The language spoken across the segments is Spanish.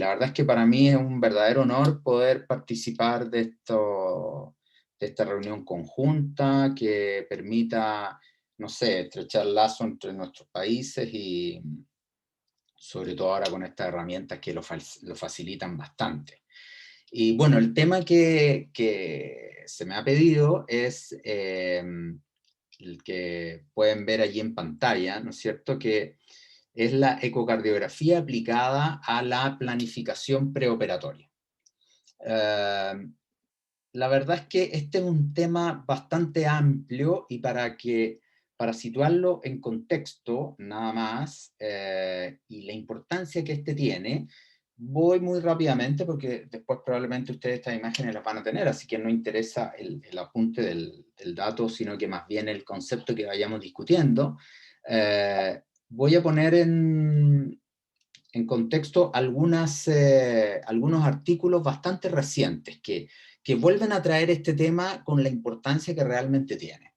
la verdad es que para mí es un verdadero honor poder participar de esta reunión conjunta que permita, no sé, estrechar lazo entre nuestros países y sobre todo ahora con estas herramientas que lo facilitan bastante. Y bueno, el tema que se me ha pedido es el que pueden ver allí en pantalla, ¿no es cierto?, que es la ecocardiografía aplicada a la planificación preoperatoria. La verdad es que este es un tema bastante amplio y para situarlo en contexto, nada más, y la importancia que este tiene, voy muy rápidamente porque después probablemente ustedes estas imágenes las van a tener, así que no interesa el apunte del dato, sino que más bien el concepto que vayamos discutiendo. Voy a poner en contexto algunos artículos bastante recientes que vuelven a traer este tema con la importancia que realmente tiene.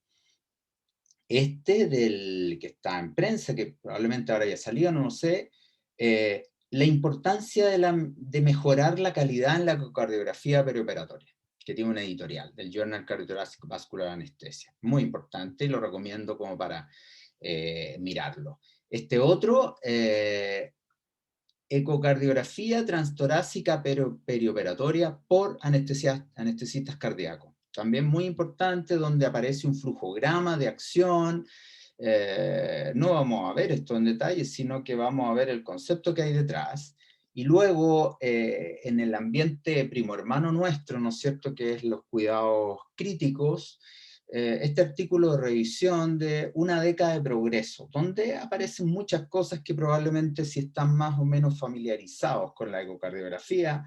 Este del que está en prensa, que probablemente ahora ya salió, no lo sé, la importancia de mejorar la calidad en la ecocardiografía perioperatoria, que tiene una editorial del Journal Cardiothoracic Vascular Anesthesia. Muy importante y lo recomiendo como para mirarlo. Este otro, ecocardiografía transtorácica perioperatoria por anestesistas cardíacos. También muy importante, donde aparece un flujograma de acción. No vamos a ver esto en detalle, sino que vamos a ver el concepto que hay detrás. Y luego, en el ambiente primo hermano nuestro, ¿no es cierto?, que es los cuidados críticos, este artículo de revisión de una década de progreso, donde aparecen muchas cosas que probablemente si están más o menos familiarizados con la ecocardiografía,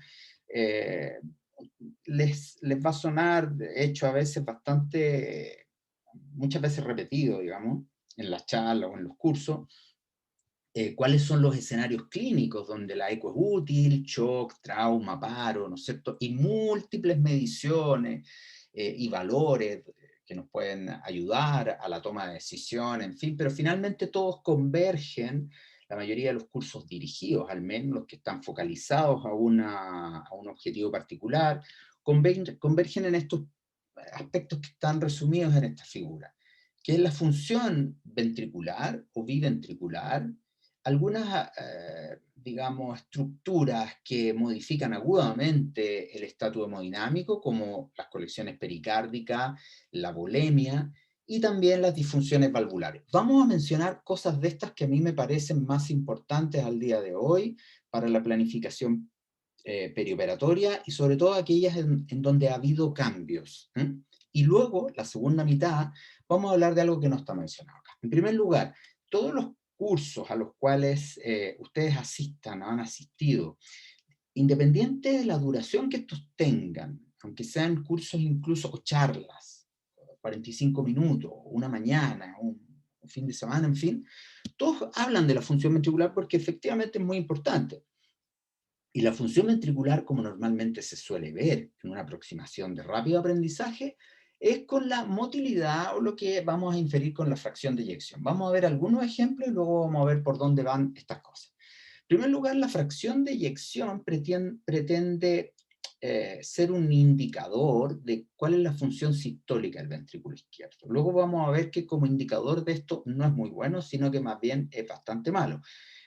les va a sonar, de hecho, a veces bastante, muchas veces repetido, digamos, en las charlas o en los cursos, cuáles son los escenarios clínicos donde la eco es útil, shock, trauma, paro, ¿no es cierto? Y múltiples mediciones y valores que nos pueden ayudar a la toma de decisiones, en fin, pero finalmente todos convergen, la mayoría de los cursos dirigidos, al menos los que están focalizados a un objetivo particular, convergen en estos aspectos que están resumidos en esta figura, que es la función ventricular o biventricular, algunas, digamos, estructuras que modifican agudamente el estatus hemodinámico, como las colecciones pericárdicas, la volemia, y también las disfunciones valvulares. Vamos a mencionar cosas de estas que a mí me parecen más importantes al día de hoy para la planificación perioperatoria y sobre todo aquellas en donde ha habido cambios. Y luego, la segunda mitad, vamos a hablar de algo que no está mencionado acá. En primer lugar, todos los cursos a los cuales ustedes asistan, han asistido, independiente de la duración que estos tengan, aunque sean cursos incluso o charlas, 45 minutos, una mañana, un fin de semana, en fin, todos hablan de la función ventricular porque efectivamente es muy importante. Y la función ventricular, como normalmente se suele ver en una aproximación de rápido aprendizaje, es con la motilidad o lo que vamos a inferir con la fracción de eyección. Vamos a ver algunos ejemplos y luego vamos a ver por dónde van estas cosas. En primer lugar, la fracción de eyección pretende ser un indicador de cuál es la función sistólica del ventrículo izquierdo. Luego vamos a ver que como indicador de esto no es muy bueno, sino que más bien es bastante malo.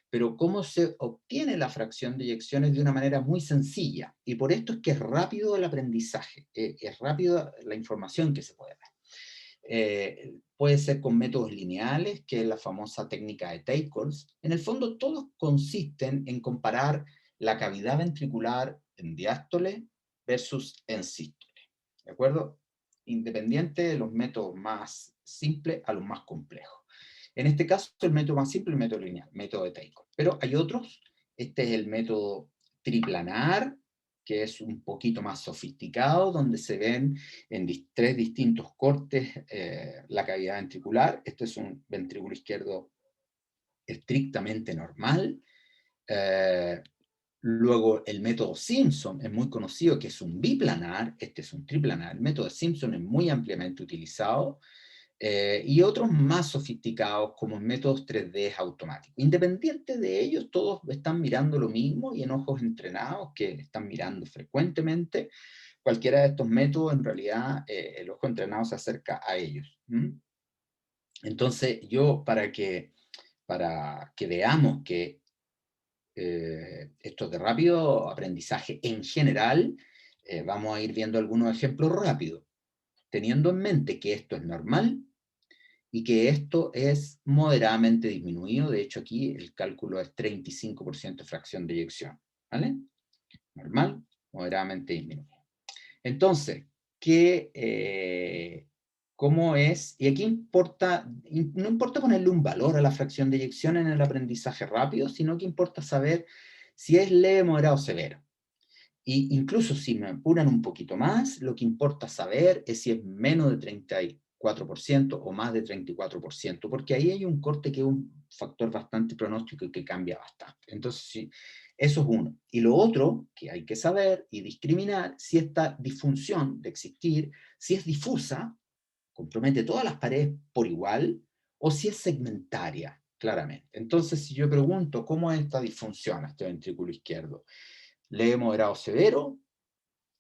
Pero cómo se obtiene la fracción de eyecciones de una manera muy sencilla, y por esto es que es rápido el aprendizaje, es rápido la información que se puede dar. Puede ser con métodos lineales, que es la famosa técnica de Teicholz. En el fondo, todos consisten en comparar la cavidad ventricular en diástole versus en sístole, ¿de acuerdo? Independiente de los métodos más simples a los más complejos. En este caso, el método más simple es el método lineal, método de Teicholz. Pero hay otros. Este es el método triplanar, que es un poquito más sofisticado, donde se ven en tres distintos cortes la cavidad ventricular. Este es un ventrículo izquierdo estrictamente normal. Luego el método Simpson es muy conocido, que es un biplanar. Este es un triplanar. El método Simpson es muy ampliamente utilizado. y otros más sofisticados como métodos 3D automáticos. Independiente de ellos, todos están mirando lo mismo y en ojos entrenados que están mirando frecuentemente cualquiera de estos métodos, en realidad el ojo entrenado se acerca a ellos. Entonces yo, para que veamos que esto es de rápido aprendizaje en general, vamos a ir viendo algunos ejemplos rápidos, teniendo en mente que esto es normal y que esto es moderadamente disminuido. De hecho, aquí el cálculo es 35% de fracción de eyección, ¿vale? Normal, moderadamente disminuido. Entonces, ¿cómo es? Y aquí no importa ponerle un valor a la fracción de eyección en el aprendizaje rápido, sino que importa saber si es leve, moderado o severo. Y incluso si me apuran un poquito más, lo que importa saber es si es menos de 34% o más de 34%, porque ahí hay un corte que es un factor bastante pronóstico y que cambia bastante. Entonces, sí, eso es uno. Y lo otro que hay que saber y discriminar, si esta disfunción de existir, si es difusa, compromete todas las paredes por igual, o si es segmentaria, claramente. Entonces, si yo pregunto cómo es esta disfunción, este ventrículo izquierdo, leve, moderado, severo,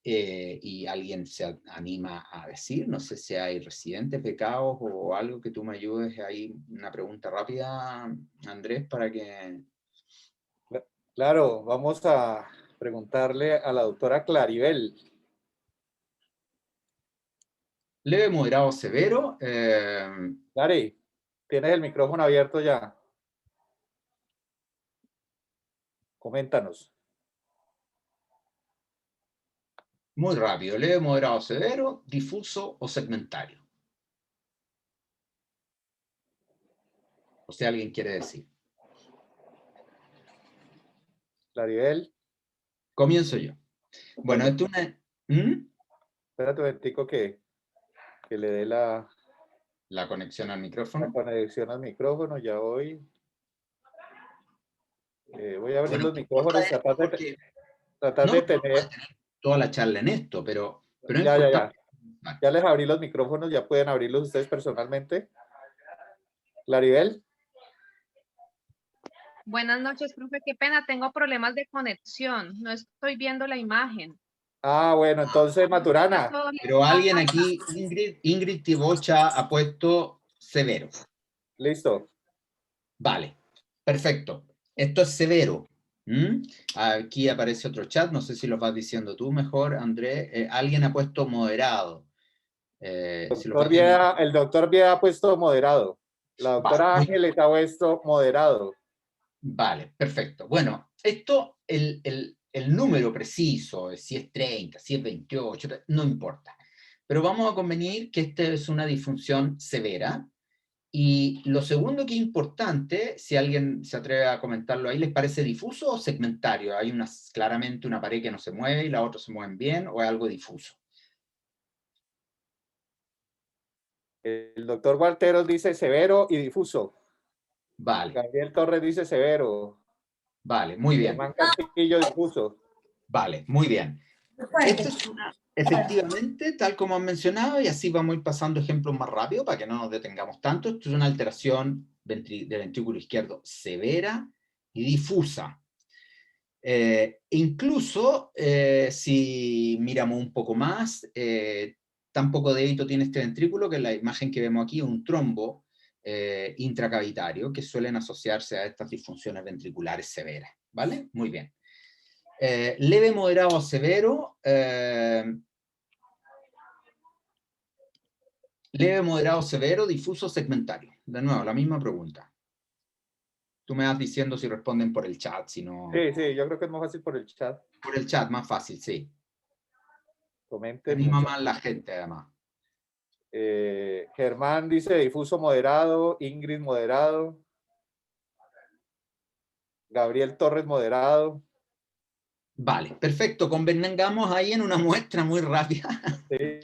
y alguien se anima a decir, no sé si hay residentes pecados o algo que tú me ayudes ahí, una pregunta rápida, Andrés, para que... Claro, vamos a preguntarle a la doctora Claribel. Leve, moderado, severo. Clary, tienes el micrófono abierto ya. Coméntanos. Muy rápido, leve, moderado, severo, difuso o segmentario. O sea, alguien quiere decir. Claribel. Comienzo yo. Bueno, esto es una... Espérate un momentico que le dé la conexión al micrófono. conexión al micrófono. Ya voy. Voy a abrir Bueno, los micrófonos, tratar de tener... toda la charla en esto, pero es Ya. importante. Ya les abrí los micrófonos, ya pueden abrirlos ustedes personalmente. Claribel. Buenas noches, profe. Qué pena, tengo problemas de conexión. No estoy viendo la imagen. Ah, bueno, entonces Maturana. Pero alguien aquí, Ingrid Tibocha, ha puesto severo. Listo. Vale, perfecto. Esto es severo. Aquí aparece otro chat, no sé si lo vas diciendo tú mejor, Andrés. Alguien ha puesto moderado. El doctor Vieda ha puesto moderado. La doctora Ángeles ha puesto moderado. Vale, perfecto. Bueno, esto, el número preciso, si es 30, si es 28, no importa. Pero vamos a convenir que esta es una disfunción severa. Y lo segundo que es importante, si alguien se atreve a comentarlo ahí, ¿les parece difuso o segmentario? ¿Hay claramente una pared que no se mueve y las otras se mueven bien, o es algo difuso? El doctor Gualteros dice severo y difuso. Vale. Gabriel Torres dice severo. Vale, muy bien. Germán Castillo difuso. Vale, muy bien. Esto es efectivamente, tal como han mencionado, y así vamos a ir pasando ejemplos más rápido para que no nos detengamos tanto. Esto es una alteración del ventrículo izquierdo severa y difusa. Incluso si miramos un poco más, tan poco dedito tiene este ventrículo que la imagen que vemos aquí es un trombo intracavitario que suelen asociarse a estas disfunciones ventriculares severas. ¿Vale? Muy bien. Leve, moderado o severo. Leve, moderado, severo, difuso, segmentario. De nuevo, la misma pregunta. Tú me vas diciendo si responden por el chat, si no... Sí, yo creo que es más fácil por el chat. Por el chat, más fácil, sí. Comenten. Anima más la gente, además. Germán dice difuso moderado, Ingrid moderado, Gabriel Torres moderado. Vale, perfecto. Convengamos ahí en una muestra muy rápida Sí.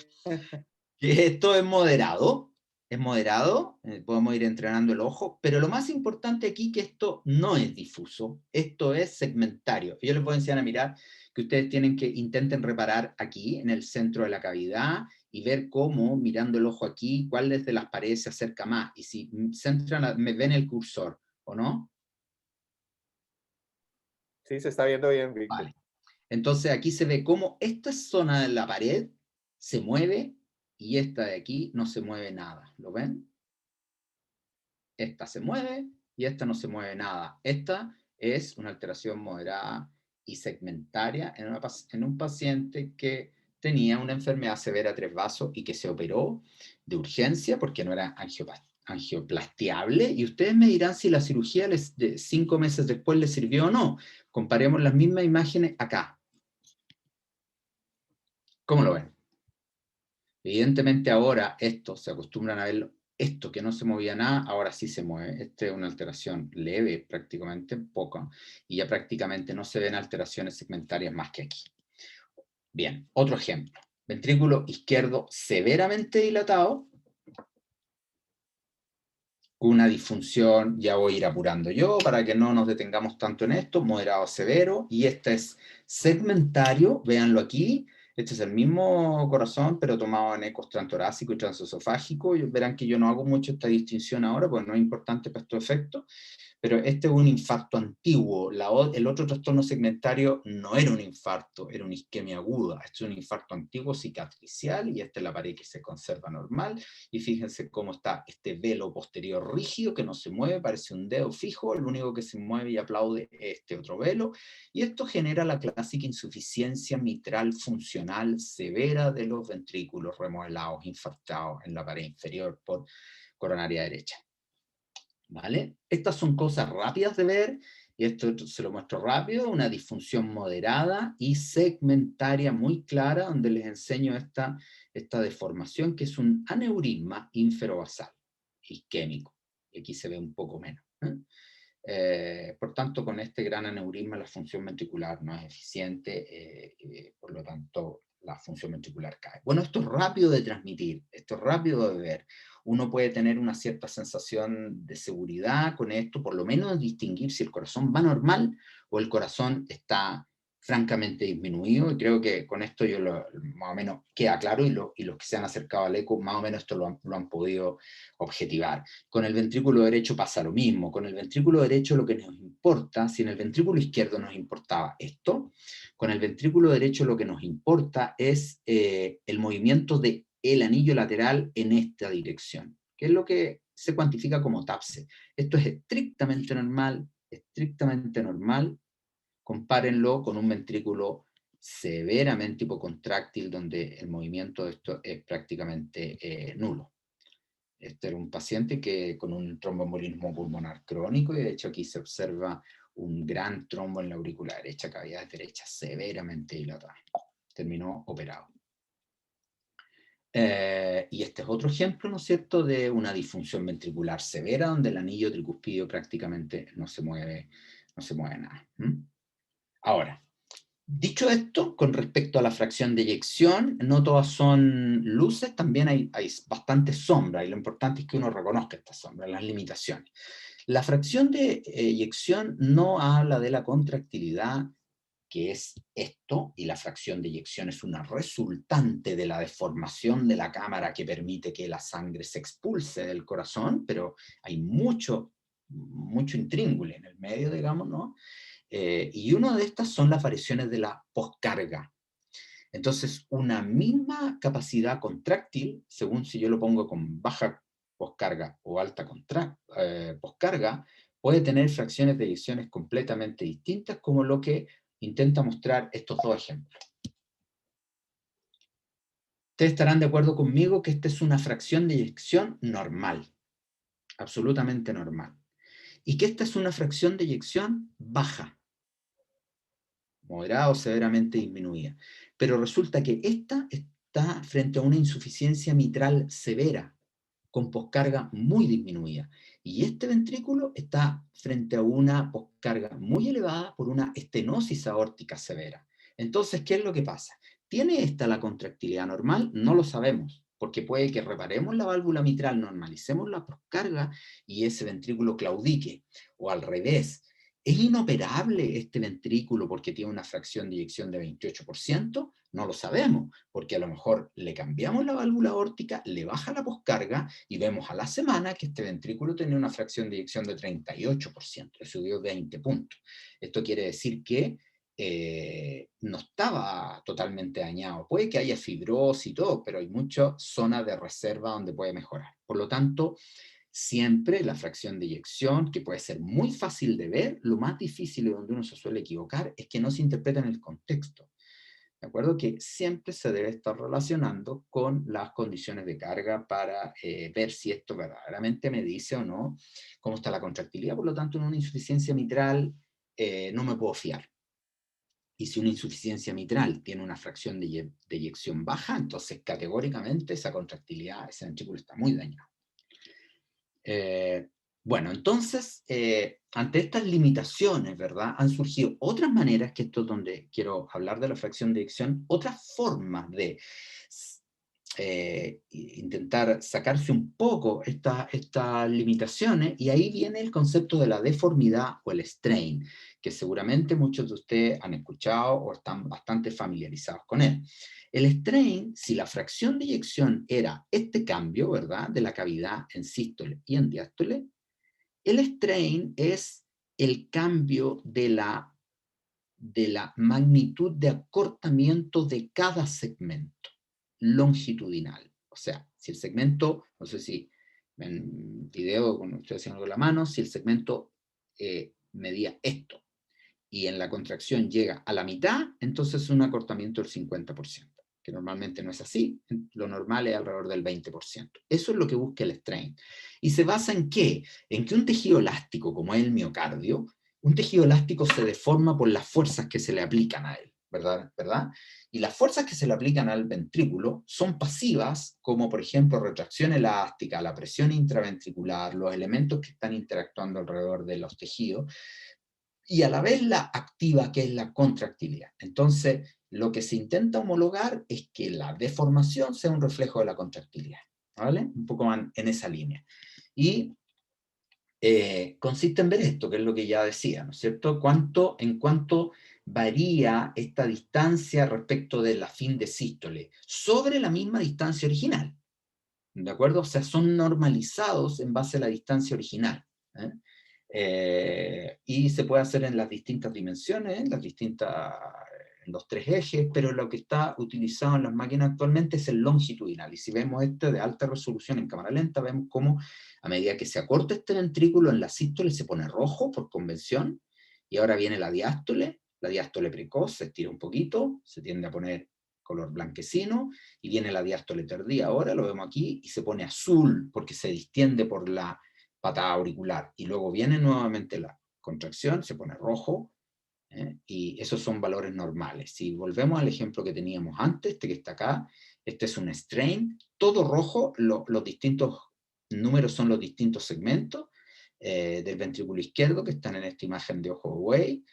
que esto es moderado. es moderado, podemos ir entrenando el ojo, pero lo más importante aquí es que esto no es difuso, esto es segmentario. Yo les voy a enseñar a mirar que ustedes tienen que intenten reparar aquí, en el centro de la cavidad, y ver cómo, mirando el ojo aquí, cuál de las paredes se acerca más, y si centran, me ven el cursor, ¿o no? Sí, se está viendo bien, Víctor. Vale. Entonces aquí se ve cómo esta zona de la pared se mueve, y esta de aquí no se mueve nada, ¿lo ven? Esta se mueve y esta no se mueve nada. Esta es una alteración moderada y segmentaria en un paciente que tenía una enfermedad severa de 3 vasos y que se operó de urgencia porque no era angioplastiable, y ustedes me dirán si la cirugía de 5 meses después les sirvió o no. Comparemos las mismas imágenes acá. ¿Cómo lo ven? Evidentemente ahora esto, se acostumbran a verlo, esto que no se movía nada, ahora sí se mueve. Esta es una alteración leve, prácticamente poca, y ya prácticamente no se ven alteraciones segmentarias más que aquí. Bien, otro ejemplo. Ventrículo izquierdo severamente dilatado, una disfunción, ya voy a ir apurando yo para que no nos detengamos tanto en esto, moderado severo, y este es segmentario, véanlo aquí. Este es el mismo corazón, pero tomado en ecos transtorácico y transesofágico. Verán que yo no hago mucho esta distinción ahora, porque no es importante para estos efectos, pero este es un infarto antiguo. El otro trastorno segmentario no era un infarto, era una isquemia aguda. Este es un infarto antiguo cicatricial, y esta es la pared que se conserva normal. Y fíjense cómo está este velo posterior rígido que no se mueve, parece un dedo fijo, lo único que se mueve y aplaude es este otro velo. Y esto genera la clásica insuficiencia mitral funcional severa de los ventrículos remodelados, infartados en la pared inferior por coronaria derecha. ¿Vale? Estas son cosas rápidas de ver, y esto se lo muestro rápido, una disfunción moderada y segmentaria muy clara, donde les enseño esta deformación, que es un aneurisma inferobasal, isquémico. Y aquí se ve un poco menos. Por tanto, con este gran aneurisma la función ventricular no es eficiente, por lo tanto la función ventricular cae. Bueno, esto es rápido de transmitir, esto es rápido de ver. Uno puede tener una cierta sensación de seguridad con esto, por lo menos distinguir si el corazón va normal o el corazón está francamente disminuido, y creo que con esto yo más o menos queda claro, y los que se han acercado al eco más o menos esto lo han podido objetivar. Con el ventrículo derecho pasa lo mismo. Con el ventrículo derecho lo que nos importa, si en el ventrículo izquierdo nos importaba esto, con el ventrículo derecho lo que nos importa es el movimiento del anillo lateral en esta dirección, que es lo que se cuantifica como TAPSE. Esto es estrictamente normal, compárenlo con un ventrículo severamente hipocontráctil, donde el movimiento de esto es prácticamente nulo. Este era un paciente que con un tromboembolismo pulmonar crónico, y de hecho aquí se observa un gran trombo en la aurícula derecha, cavidad derecha severamente dilatada. Terminó operado. Y este es otro ejemplo, ¿no es cierto?, de una disfunción ventricular severa, donde el anillo tricuspidio prácticamente no se mueve nada. Ahora, dicho esto, con respecto a la fracción de eyección, no todas son luces, también hay bastantes sombras, y lo importante es que uno reconozca estas sombras, las limitaciones. La fracción de eyección no habla de la contractilidad, que es esto, y la fracción de eyección es una resultante de la deformación de la cámara que permite que la sangre se expulse del corazón, pero hay mucho intríngulis en el medio, digamos, ¿no? Y una de estas son las variaciones de la poscarga. Entonces, una misma capacidad contráctil, según si yo lo pongo con baja poscarga o alta poscarga, puede tener fracciones de eyecciones completamente distintas, como lo que intenta mostrar estos dos ejemplos. Ustedes estarán de acuerdo conmigo que esta es una fracción de eyección normal, absolutamente normal, y que esta es una fracción de eyección baja, moderada o severamente disminuida. Pero resulta que esta está frente a una insuficiencia mitral severa, con poscarga muy disminuida. Y este ventrículo está frente a una poscarga muy elevada por una estenosis aórtica severa. Entonces, ¿qué es lo que pasa? ¿Tiene esta la contractilidad normal? No lo sabemos. porque puede que reparemos la válvula mitral, normalicemos la poscarga y ese ventrículo claudique, o al revés. ¿Es inoperable este ventrículo porque tiene una fracción de eyección de 28%? No lo sabemos, porque a lo mejor le cambiamos la válvula aórtica, le baja la poscarga y vemos a la semana que este ventrículo tiene una fracción de eyección de 38%, le subió 20 puntos. Esto quiere decir que no estaba totalmente dañado. Puede que haya fibrosis y todo, pero hay muchas zonas de reserva donde puede mejorar. Por lo tanto, siempre la fracción de eyección, que puede ser muy fácil de ver, lo más difícil y donde uno se suele equivocar es que no se interpreta en el contexto. ¿De acuerdo? Que siempre se debe estar relacionando con las condiciones de carga para ver si esto verdaderamente me dice o no cómo está la contractilidad. Por lo tanto, en una insuficiencia mitral no me puedo fiar. Y si una insuficiencia mitral tiene una fracción de eyección baja, entonces categóricamente esa contractilidad, ese ventrículo está muy dañado. Bueno, entonces, ante estas limitaciones, ¿verdad? Han surgido otras maneras, que esto es donde quiero hablar de la fracción de eyección, otras formas de intentar sacarse un poco estas limitaciones, y ahí viene el concepto de la deformidad o el strain, que seguramente muchos de ustedes han escuchado o están bastante familiarizados con él. El strain, si la fracción de eyección era este cambio, ¿verdad?, de la cavidad en sístole y en diástole, el strain es el cambio de la magnitud de acortamiento de cada segmento longitudinal. O sea, si el segmento, no sé si en video con ustedes haciendo con la mano, si el segmento medía esto y en la contracción llega a la mitad, entonces es un acortamiento del 50%, que normalmente no es así, lo normal es alrededor del 20%. Eso es lo que busca el strain. ¿Y se basa en qué? En que un tejido elástico, como es el miocardio, un tejido elástico se deforma por las fuerzas que se le aplican a él, ¿verdad? Y las fuerzas que se le aplican al ventrículo son pasivas, como por ejemplo retracción elástica, la presión intraventricular, los elementos que están interactuando alrededor de los tejidos, y a la vez la activa, que es la contractilidad. Entonces, lo que se intenta homologar es que la deformación sea un reflejo de la contractilidad, ¿vale? Un poco más en esa línea. Y consiste en ver esto, que es lo que ya decía, ¿no es cierto? En cuánto varía esta distancia respecto de la fin de sístole, sobre la misma distancia original, ¿de acuerdo? O sea, son normalizados en base a la distancia original, ¿eh? Y se puede hacer en las distintas dimensiones, en los tres ejes, pero lo que está utilizado en las máquinas actualmente es el longitudinal. Y si vemos este de alta resolución en cámara lenta, vemos cómo a medida que se acorta este ventrículo en la sístole se pone rojo por convención, y ahora viene la diástole precoz, se estira un poquito, se tiende a poner color blanquecino, y viene la diástole tardía, ahora lo vemos aquí, y se pone azul porque se distiende por la patada auricular, y luego viene nuevamente la contracción, se pone rojo, y esos son valores normales. Si volvemos al ejemplo que teníamos antes, este que está acá, este es un strain, todo rojo, los distintos números son los distintos segmentos del ventrículo izquierdo que están en esta imagen de ojo Way.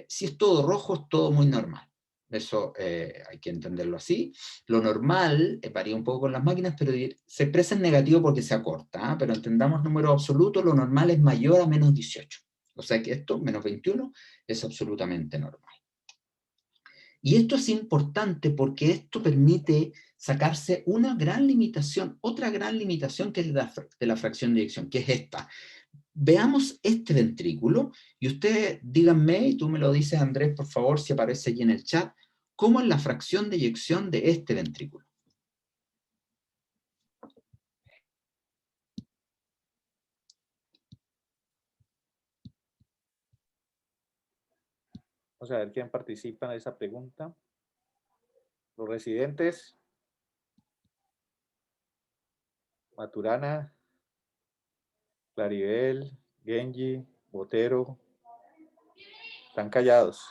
Si es todo rojo, es todo muy normal. Eso hay que entenderlo así. Lo normal varía un poco con las máquinas, pero se expresa en negativo porque se acorta, ¿eh? Pero entendamos números absolutos, lo normal es mayor a menos 18. O sea que esto, menos 21, es absolutamente normal. Y esto es importante porque esto permite sacarse una gran limitación, otra gran limitación que es de la fracción de eyección, que es esta. Veamos este ventrículo, y ustedes díganme, y tú me lo dices, Andrés, por favor, si aparece allí en el chat, ¿cómo es la fracción de eyección de este ventrículo? Vamos a ver quién participa en esa pregunta. Los residentes. Maturana, Claribel, Genji, Botero. Están callados.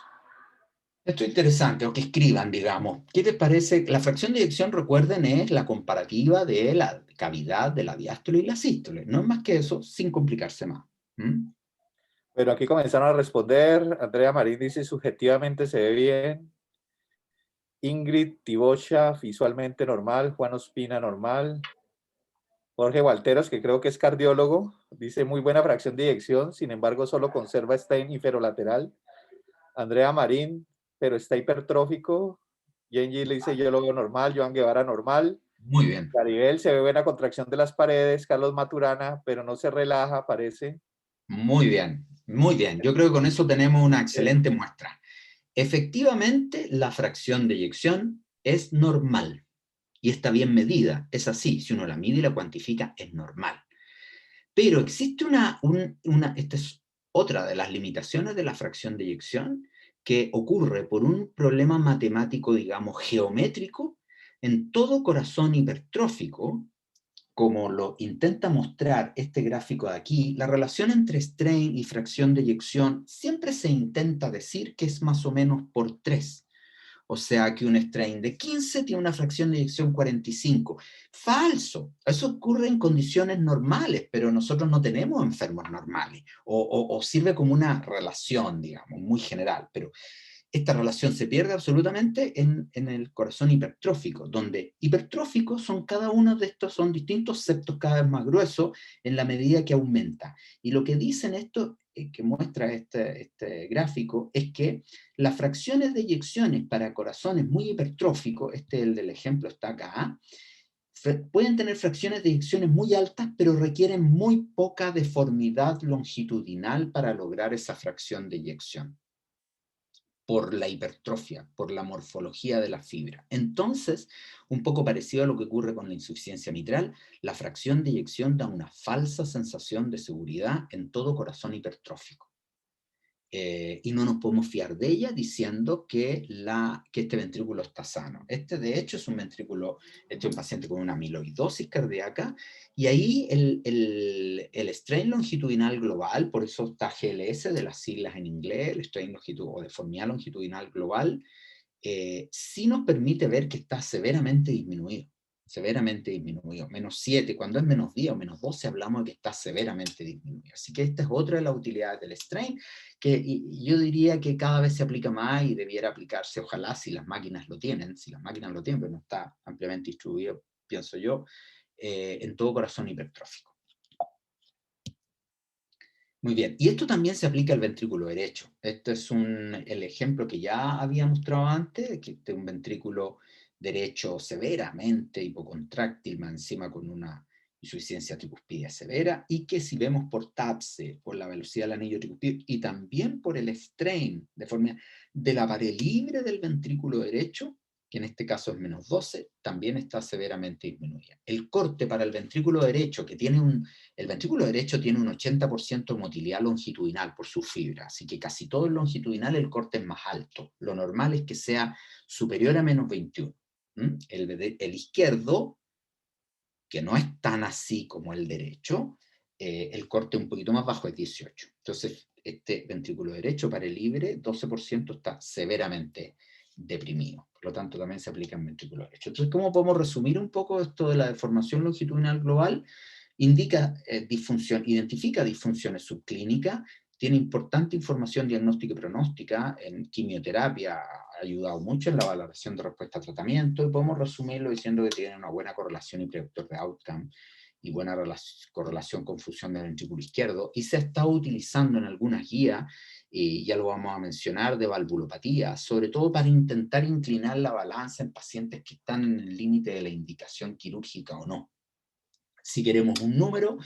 Esto es interesante, o que escriban, digamos. ¿Qué les parece? La fracción de eyección, recuerden, es la comparativa de la cavidad de la diástole y la sístole. No es más que eso, sin complicarse más. Pero aquí comenzaron a responder. Andrea Marín dice, subjetivamente se ve bien. Ingrid Tibocha, visualmente normal. Juan Ospina, normal. Jorge Walteros, que creo que es cardiólogo, dice muy buena fracción de eyección, sin embargo solo conserva stain inferolateral. Andrea Marín, pero está hipertrófico. Yenji le dice yo lo veo normal. Joan Guevara, normal. Muy bien. Caribel, se ve buena contracción de las paredes. Carlos Maturana, pero no se relaja, parece. Muy bien, muy bien. Yo creo que con eso tenemos una excelente muestra. Efectivamente, la fracción de eyección es normal y está bien medida. Es así, si uno la mide y la cuantifica, es normal. Pero existe esta es otra de las limitaciones de la fracción de eyección, que ocurre por un problema matemático, digamos, geométrico, en todo corazón hipertrófico, como lo intenta mostrar este gráfico de aquí. La relación entre strain y fracción de eyección siempre se intenta decir que es más o menos por 3. O sea que un strain de 15 tiene una fracción de eyección 45. Falso. Eso ocurre en condiciones normales, pero nosotros no tenemos enfermos normales. O sirve como una relación, digamos, muy general. Pero esta relación se pierde absolutamente en el corazón hipertrófico, donde hipertróficos son cada uno de estos, son distintos septos cada vez más gruesos en la medida que aumenta. Y lo que dicen esto, que muestra este gráfico, es que las fracciones de eyecciones para corazones muy hipertróficos, el del ejemplo está acá, pueden tener fracciones de eyecciones muy altas, pero requieren muy poca deformidad longitudinal para lograr esa fracción de eyección, por la hipertrofia, por la morfología de la fibra. Entonces, un poco parecido a lo que ocurre con la insuficiencia mitral, la fracción de eyección da una falsa sensación de seguridad en todo corazón hipertrófico. Y no nos podemos fiar de ella diciendo que este ventrículo está sano. De hecho, es un ventrículo, es un paciente con una amiloidosis cardíaca, y ahí el strain longitudinal global, por eso está GLS de las siglas en inglés, el strain o deformidad longitudinal global, sí nos permite ver que está severamente disminuido, menos 7, cuando es menos 10 o menos 12 hablamos de que está severamente disminuido. Así que esta es otra de las utilidades del strain, que yo diría que cada vez se aplica más y debiera aplicarse, ojalá, si las máquinas lo tienen, pero no está ampliamente distribuido, pienso yo, en todo corazón hipertrófico. Muy bien, y esto también se aplica al ventrículo derecho. Este es el ejemplo que ya había mostrado antes, que es un ventrículo derecho severamente hipocontráctil, más encima con una insuficiencia tricuspidia severa, y que si vemos por TAPSE, por la velocidad del anillo tricuspidio, y también por el strain de la pared libre del ventrículo derecho, que en este caso es menos 12, también está severamente disminuida. El corte para el ventrículo derecho, el ventrículo derecho tiene un 80% de motilidad longitudinal por su fibra, así que casi todo el longitudinal el corte es más alto. Lo normal es que sea superior a menos 21. El izquierdo, que no es tan así como el derecho, el corte un poquito más bajo es 18. Entonces, este ventrículo derecho para el libre, 12% está severamente deprimido. Por lo tanto, también se aplica en ventrículo derecho. Entonces, ¿cómo podemos resumir un poco esto de la deformación longitudinal global? Identifica disfunciones subclínicas, tiene importante información diagnóstica y pronóstica, en quimioterapia ha ayudado mucho en la valoración de respuesta a tratamiento, y podemos resumirlo diciendo que tiene una buena correlación y predictor de outcome, y buena correlación con fusión del ventrículo izquierdo, y se ha estado utilizando en algunas guías, y ya lo vamos a mencionar, de valvulopatía, sobre todo para intentar inclinar la balanza en pacientes que están en el límite de la indicación quirúrgica o no. Si queremos un número,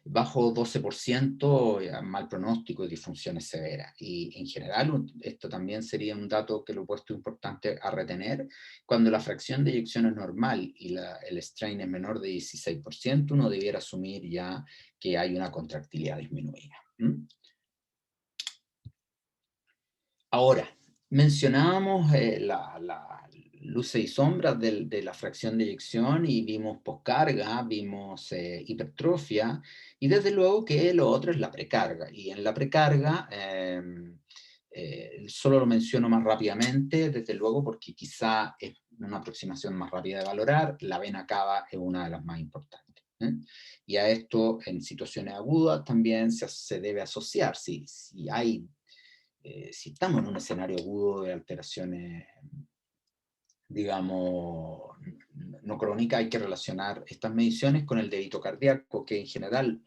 bajo 12%, mal pronóstico y disfunciones severas. Y en general, esto también sería un dato que lo he puesto importante a retener. Cuando la fracción de eyección es normal y el strain es menor de 16%, uno debiera asumir ya que hay una contractilidad disminuida. Ahora, mencionábamos luces y sombras de la fracción de eyección, y vimos poscarga, vimos hipertrofia, y desde luego que lo otro es la precarga. Y en la precarga, solo lo menciono más rápidamente, desde luego porque quizá es una aproximación más rápida de valorar, la vena cava es una de las más importantes. Y a esto, en situaciones agudas, también se debe asociar. Si estamos en un escenario agudo de alteraciones digamos, no crónica, hay que relacionar estas mediciones con el débito cardíaco, que en general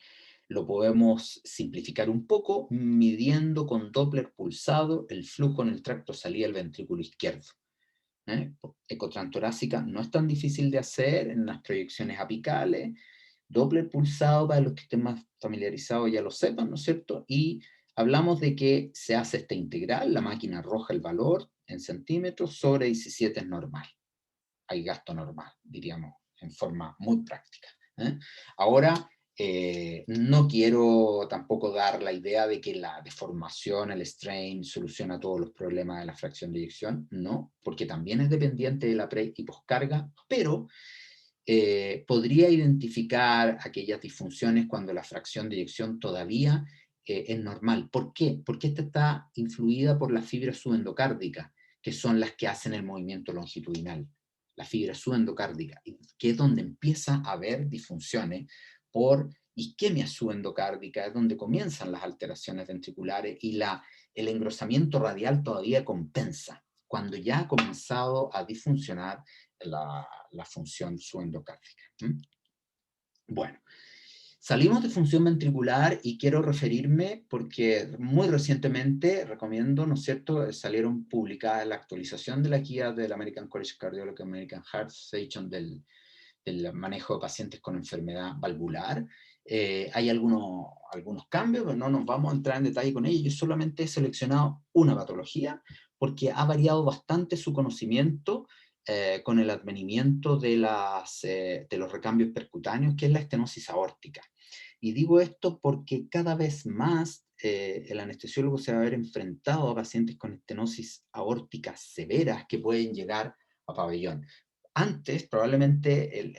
lo podemos simplificar un poco midiendo con Doppler pulsado el flujo en el tracto salida del ventrículo izquierdo. Ecotranstorácica no es tan difícil de hacer en las proyecciones apicales. Doppler pulsado, para los que estén más familiarizados ya lo sepan, ¿no es cierto? Y hablamos de que se hace esta integral, la máquina arroja el valor en centímetros, sobre 17 es normal. Hay gasto normal, diríamos, en forma muy práctica. Ahora, no quiero tampoco dar la idea de que la deformación, el strain, soluciona todos los problemas de la fracción de eyección, no, porque también es dependiente de la pre y poscarga, pero podría identificar aquellas disfunciones cuando la fracción de eyección todavía es normal. ¿Por qué? Porque esta está influida por las fibras subendocárdicas, que son las que hacen el movimiento longitudinal, la fibra subendocárdica, que es donde empieza a haber disfunciones por isquemia subendocárdica, es donde comienzan las alteraciones ventriculares y el engrosamiento radial todavía compensa, cuando ya ha comenzado a disfuncionar la función subendocárdica. Bueno, salimos de función ventricular y quiero referirme porque muy recientemente, recomiendo, ¿no es cierto?, salieron publicadas la actualización de la guía del American College of Cardiology, American Heart Association del manejo de pacientes con enfermedad valvular. Hay algunos cambios, pero no nos vamos a entrar en detalle con ellos. Yo solamente he seleccionado una patología porque ha variado bastante su conocimiento con el advenimiento de los recambios percutáneos, que es la estenosis aórtica. Y digo esto porque cada vez más el anestesiólogo se va a ver enfrentado a pacientes con estenosis aórticas severas que pueden llegar a pabellón. Antes, probablemente,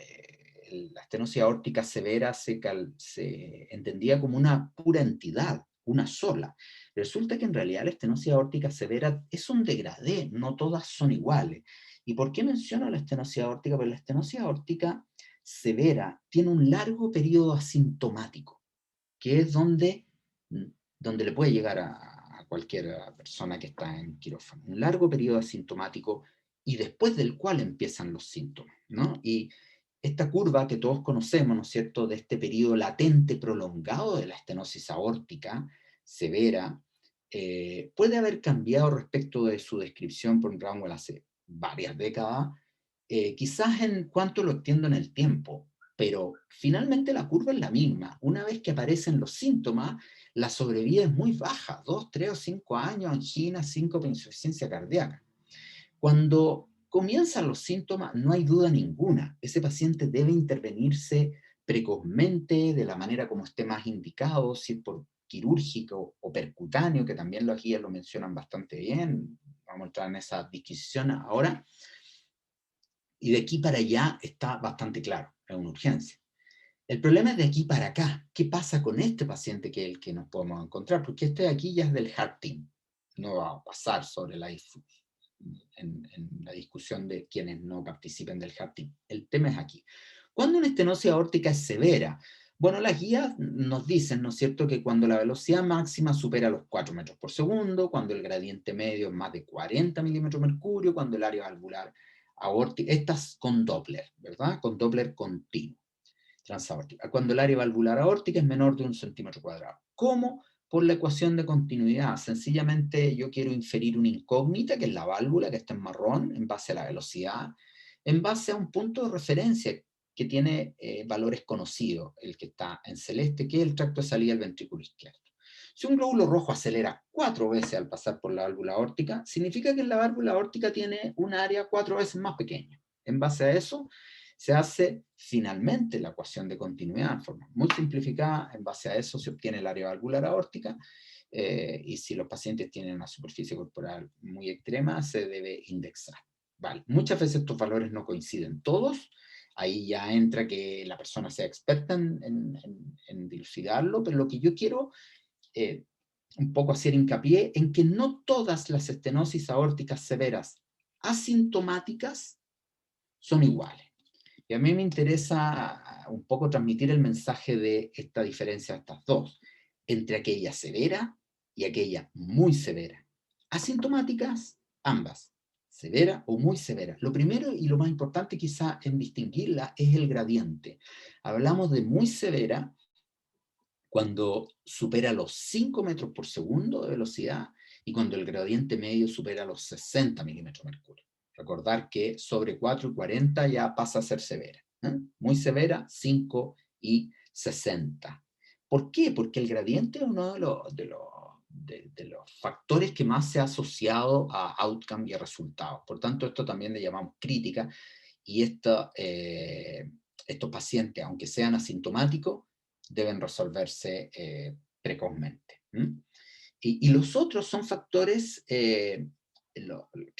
la estenosis aórtica severa se entendía como una pura entidad, una sola. Resulta que en realidad la estenosis aórtica severa es un degradé, no todas son iguales. ¿Y por qué menciono la estenosis aórtica? Porque la estenosis aórtica severa tiene un largo periodo asintomático, que es donde le puede llegar a cualquier persona que está en quirófano. Un largo periodo asintomático y después del cual empiezan los síntomas, ¿no? Y esta curva que todos conocemos, ¿no es cierto?, de este periodo latente prolongado de la estenosis aórtica severa, puede haber cambiado respecto de su descripción por Brownwell hace varias décadas, quizás en cuanto lo extiendo en el tiempo, pero finalmente la curva es la misma. Una vez que aparecen los síntomas, la sobrevida es muy baja, 2, 3 o 5 años, angina, síncope, insuficiencia cardíaca. Cuando comienzan los síntomas, no hay duda ninguna, ese paciente debe intervenirse precozmente, de la manera como esté más indicado, si es por quirúrgico o percutáneo, que también los guías lo mencionan bastante bien, vamos a entrar en esa disquisición ahora, y de aquí para allá está bastante claro, es una urgencia. El problema es de aquí para acá. ¿Qué pasa con este paciente que es el que nos podemos encontrar? Porque este de aquí ya es del Heart Team. No va a pasar sobre en la discusión de quienes no participen del Heart Team. El tema es aquí. ¿Cuándo una estenosis aórtica es severa? Bueno, las guías nos dicen, ¿no es cierto?, que cuando la velocidad máxima supera los 4 metros por segundo, cuando el gradiente medio es más de 40 milímetros de mercurio, cuando el área valvular aórtica, estas con Doppler, ¿verdad? Con Doppler continuo. Transaórtica, cuando el área valvular aórtica es menor de 1 centímetro cuadrado. ¿Cómo? Por la ecuación de continuidad. Sencillamente yo quiero inferir una incógnita, que es la válvula, que está en marrón, en base a la velocidad, en base a un punto de referencia que tiene valores conocidos, el que está en celeste, que es el tracto de salida del ventrículo izquierdo. Si un glóbulo rojo acelera 4 veces al pasar por la válvula aórtica, significa que la válvula aórtica tiene un área 4 veces más pequeña. En base a eso, se hace finalmente la ecuación de continuidad en forma muy simplificada. En base a eso se obtiene el área valvular aórtica, y si los pacientes tienen una superficie corporal muy extrema, se debe indexar. Vale. Muchas veces estos valores no coinciden todos. Ahí ya entra que la persona sea experta en dilucidarlo, pero lo que yo quiero un poco hacer hincapié en que no todas las estenosis aórticas severas asintomáticas son iguales. Y a mí me interesa un poco transmitir el mensaje de esta diferencia de estas dos, entre aquella severa y aquella muy severa. Asintomáticas, ambas. severa o muy severa. Lo primero y lo más importante quizá en distinguirla es el gradiente. Hablamos de muy severa cuando supera los 5 metros por segundo de velocidad y cuando el gradiente medio supera los 60 milímetros de mercurio. Recordar que sobre 4 y 40 ya pasa a ser severa. Muy severa, 5 y 60. ¿Por qué? Porque el gradiente es uno de los factores que más se ha asociado a outcome y a resultados. Por tanto, esto también le llamamos crítica, y estos pacientes, aunque sean asintomáticos, deben resolverse precozmente. Y los otros son factores que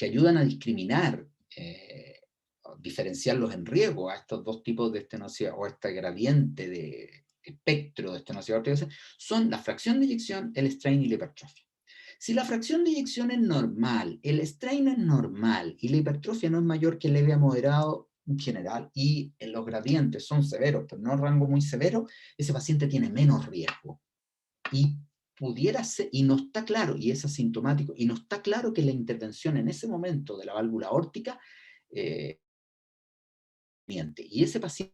ayudan a discriminar, diferenciarlos en riesgo a estos dos tipos de estenosis o este gradiente de espectro de estenosis aórtica, son la fracción de eyección, el strain y la hipertrofia. Si la fracción de eyección es normal, el strain es normal y la hipertrofia no es mayor que leve a moderado en general, y los gradientes son severos, pero no rango muy severo, ese paciente tiene menos riesgo. Y pudiera ser, y no está claro, y es asintomático, y no está claro que la intervención en ese momento de la válvula aórtica miente. Y ese paciente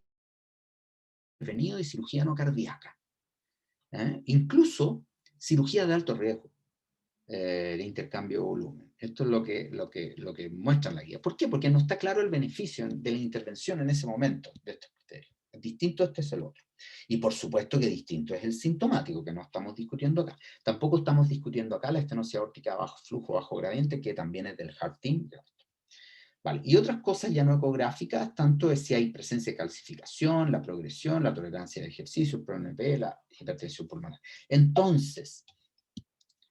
venido de cirugía no cardíaca. Incluso cirugía de alto riesgo de intercambio de volumen. Esto es lo que muestra en la guía. ¿Por qué? Porque no está claro el beneficio de la intervención en ese momento de estos criterios. Distinto este es el otro. Y por supuesto que distinto es el sintomático, que no estamos discutiendo acá. Tampoco estamos discutiendo acá la estenosis aórtica bajo flujo, bajo gradiente, que también es del Heart Team. Vale. Y otras cosas ya no ecográficas, tanto es si hay presencia de calcificación, la progresión, la tolerancia al ejercicio, el ProNP, la hipertensión pulmonar. Entonces,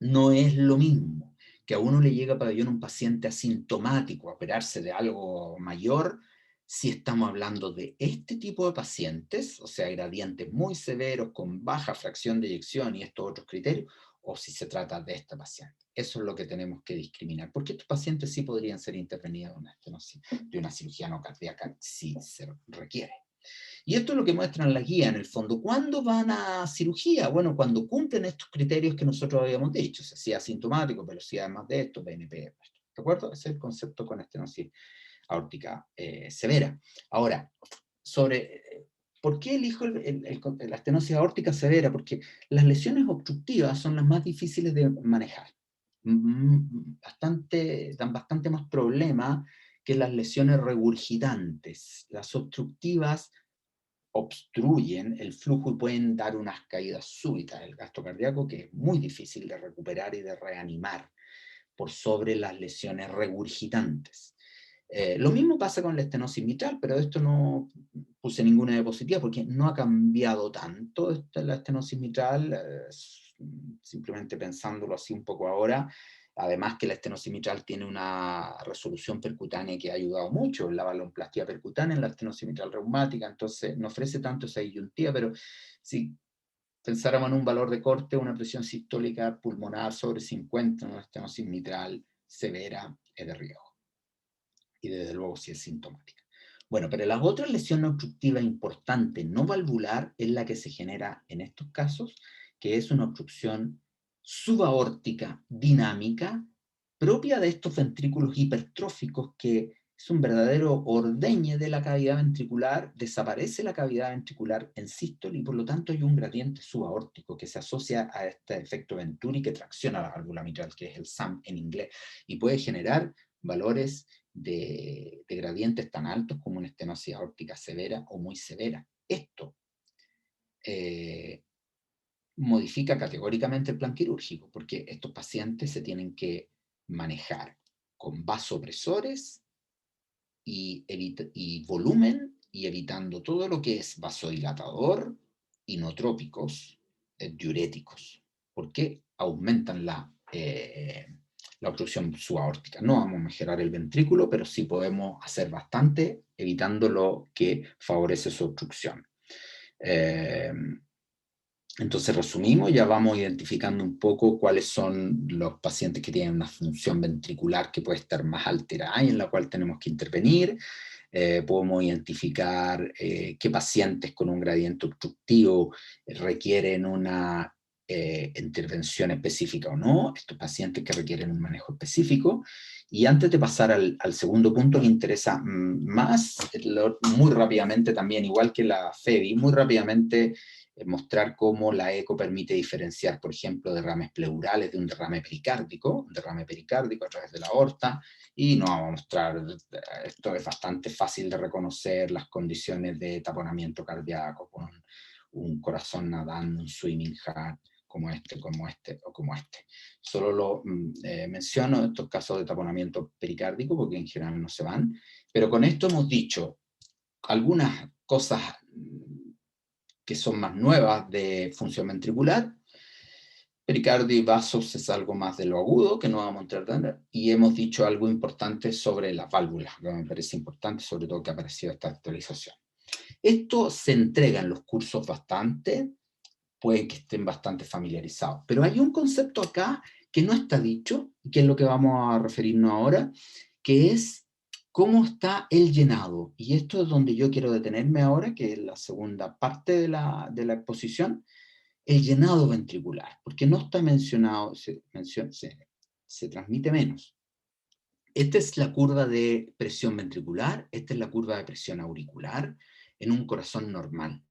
no es lo mismo que a uno le llega a pabellón un paciente asintomático a operarse de algo mayor, si estamos hablando de este tipo de pacientes, o sea, gradientes muy severos con baja fracción de eyección y estos otros criterios, o si se trata de esta paciente. Eso es lo que tenemos que discriminar, porque estos pacientes sí podrían ser intervenidos de una cirugía no cardíaca si se requiere. Y esto es lo que muestra en la guía, en el fondo. ¿Cuándo van a cirugía? Bueno, cuando cumplen estos criterios que nosotros habíamos dicho, o sea, si asintomático, velocidad más de esto, BNP, ¿de acuerdo? Ese es el concepto con estenosis aórtica severa. Ahora, ¿por qué elijo la estenosis aórtica severa? Porque las lesiones obstructivas son las más difíciles de manejar. Dan bastante más problema que las lesiones regurgitantes. Las obstructivas obstruyen el flujo y pueden dar unas caídas súbitas del gasto cardíaco, que es muy difícil de recuperar y de reanimar por sobre las lesiones regurgitantes. Lo mismo pasa con la estenosis mitral, pero esto no puse ninguna diapositiva porque no ha cambiado tanto la estenosis mitral, simplemente pensándolo así un poco ahora. Además que la estenosis mitral tiene una resolución percutánea que ha ayudado mucho en la valvuloplastia percutánea, en la estenosis mitral reumática, entonces no ofrece tanto esa disyuntiva, pero si pensáramos en un valor de corte, una presión sistólica pulmonar sobre 50 en una estenosis mitral severa es de riesgo. Y desde luego si es sintomática. Bueno, pero las otras lesiones obstructivas importantes no valvular es la que se genera en estos casos, que es una obstrucción subaórtica dinámica propia de estos ventrículos hipertróficos, que es un verdadero ordeñe de la cavidad ventricular, desaparece la cavidad ventricular en sístole y por lo tanto hay un gradiente subaórtico que se asocia a este efecto Venturi que tracciona la válvula mitral, que es el SAM en inglés, y puede generar valores de gradientes tan altos como una estenosis aórtica severa o muy severa. Esto modifica categóricamente el plan quirúrgico, porque estos pacientes se tienen que manejar con vasopresores y volumen, y evitando todo lo que es vasodilatador, inotrópicos, diuréticos, porque aumentan la obstrucción subaórtica. No vamos a mejorar el ventrículo, pero sí podemos hacer bastante evitando lo que favorece su obstrucción. Entonces resumimos, ya vamos identificando un poco cuáles son los pacientes que tienen una función ventricular que puede estar más alterada y en la cual tenemos que intervenir. Podemos identificar qué pacientes con un gradiente obstructivo requieren una intervención específica o no, estos pacientes que requieren un manejo específico, Y antes de pasar al segundo punto que interesa más, muy rápidamente también, igual que la FEBI, muy rápidamente mostrar cómo la eco permite diferenciar, por ejemplo, derrames pleurales de un derrame pericárdico a través de la aorta, y nos vamos a mostrar, esto es bastante fácil de reconocer, las condiciones de taponamiento cardíaco con un corazón nadando, un swimming heart, como este o como este. Solo lo menciono estos casos de taponamiento pericárdico porque en general no se van, pero con esto hemos dicho algunas cosas que son más nuevas de función ventricular. Pericardio y vasos es algo más de lo agudo, que no vamos a entrar, y hemos dicho algo importante sobre las válvulas, que me parece importante, sobre todo que ha aparecido esta actualización. Esto se entrega en los cursos bastante, pueden que estén bastante familiarizados, pero hay un concepto acá que no está dicho, y que es lo que vamos a referirnos ahora, que es cómo está el llenado, y esto es donde yo quiero detenerme ahora, que es la segunda parte de la exposición, el llenado ventricular, porque no está mencionado, se transmite menos. Esta es la curva de presión ventricular, esta es la curva de presión auricular en un corazón normal.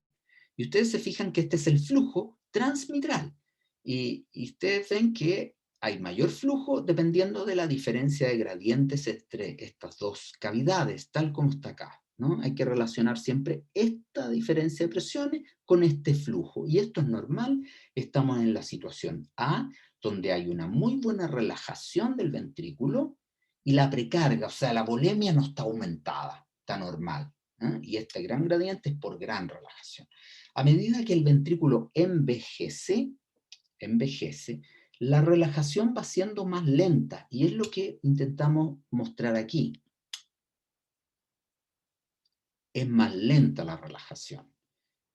Y ustedes se fijan que este es el flujo transmitral. Y ustedes ven que hay mayor flujo dependiendo de la diferencia de gradientes entre estas dos cavidades, tal como está acá, ¿no? Hay que relacionar siempre esta diferencia de presiones con este flujo. Y esto es normal, estamos en la situación A, donde hay una muy buena relajación del ventrículo, y la precarga, o sea, la volemia no está aumentada, está normal. Y este gran gradiente es por gran relajación. A medida que el ventrículo envejece, la relajación va siendo más lenta, y es lo que intentamos mostrar aquí. Es más lenta la relajación.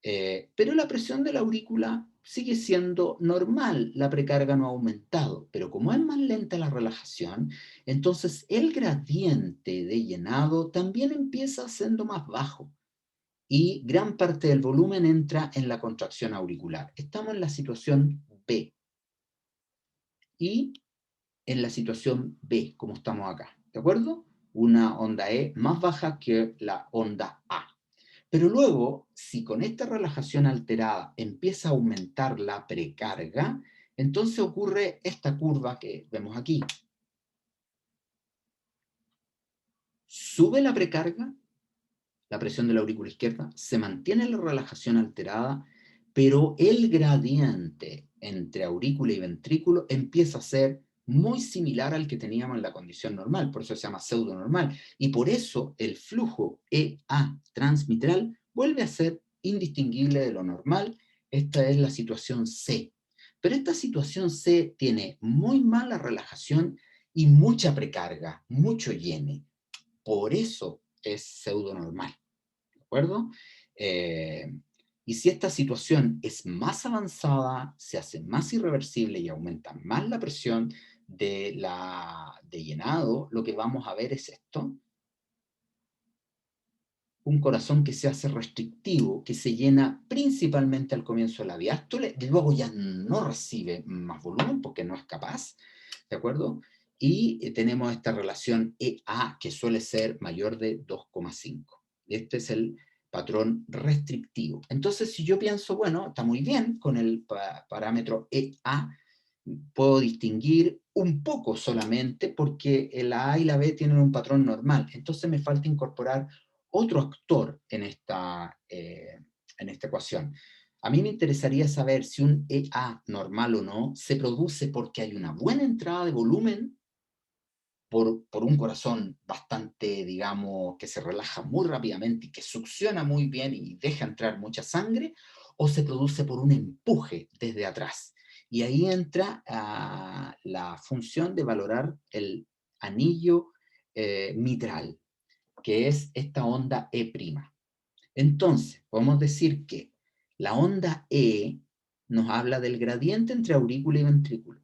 Pero la presión de la aurícula sigue siendo normal, la precarga no ha aumentado, pero como es más lenta la relajación, entonces el gradiente de llenado también empieza siendo más bajo, y gran parte del volumen entra en la contracción auricular. Estamos en la situación B, y en la situación B, como estamos acá, ¿de acuerdo? Una onda E más baja que la onda A. Pero luego, si con esta relajación alterada empieza a aumentar la precarga, entonces ocurre esta curva que vemos aquí. Sube la precarga, la presión de la aurícula izquierda, se mantiene la relajación alterada, pero el gradiente entre aurícula y ventrículo empieza a ser muy similar al que teníamos en la condición normal, por eso se llama pseudonormal, y por eso el flujo EA transmitral vuelve a ser indistinguible de lo normal. Esta es la situación C. Pero esta situación C tiene muy mala relajación y mucha precarga, mucho llene. Por eso es pseudonormal, ¿de acuerdo? Y si esta situación es más avanzada, se hace más irreversible y aumenta más la presión de llenado, lo que vamos a ver es esto. Un corazón que se hace restrictivo, que se llena principalmente al comienzo de la diástole, y luego ya no recibe más volumen porque no es capaz, ¿de acuerdo? Y tenemos esta relación EA, que suele ser mayor de 2,5. Este es el patrón restrictivo. Entonces, si yo pienso, bueno, está muy bien con el parámetro EA, puedo distinguir un poco solamente porque la A y la B tienen un patrón normal. Entonces me falta incorporar otro actor en esta ecuación. A mí me interesaría saber si un EA normal o no se produce porque hay una buena entrada de volumen por un corazón bastante, digamos, que se relaja muy rápidamente y que succiona muy bien y deja entrar mucha sangre, o se produce por un empuje desde atrás. Y ahí entra la función de valorar el anillo mitral, que es esta onda E'. Entonces, podemos decir que la onda E nos habla del gradiente entre aurícula y ventrículo.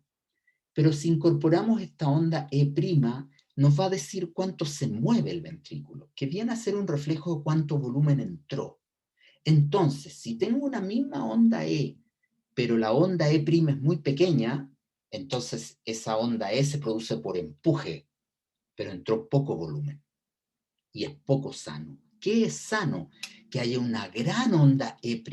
Pero si incorporamos esta onda E', nos va a decir cuánto se mueve el ventrículo, que viene a ser un reflejo de cuánto volumen entró. Entonces, si tengo una misma onda E, pero la onda E' es muy pequeña, entonces esa onda E se produce por empuje, pero entró poco volumen. Y es poco sano. ¿Qué es sano? Que haya una gran onda E',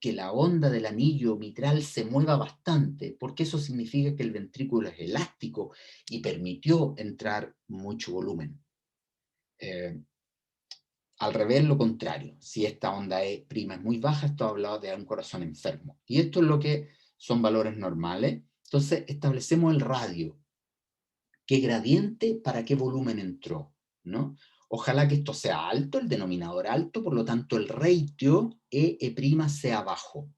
que la onda del anillo mitral se mueva bastante, porque eso significa que el ventrículo es elástico y permitió entrar mucho volumen. Al revés, lo contrario. Si esta onda E' es muy baja, esto hablado de un corazón enfermo. Y esto es lo que son valores normales. Entonces, establecemos el radio. ¿Qué gradiente para qué volumen entró? ¿No? Ojalá que esto sea alto, el denominador alto, por lo tanto el ratio E' sea bajo.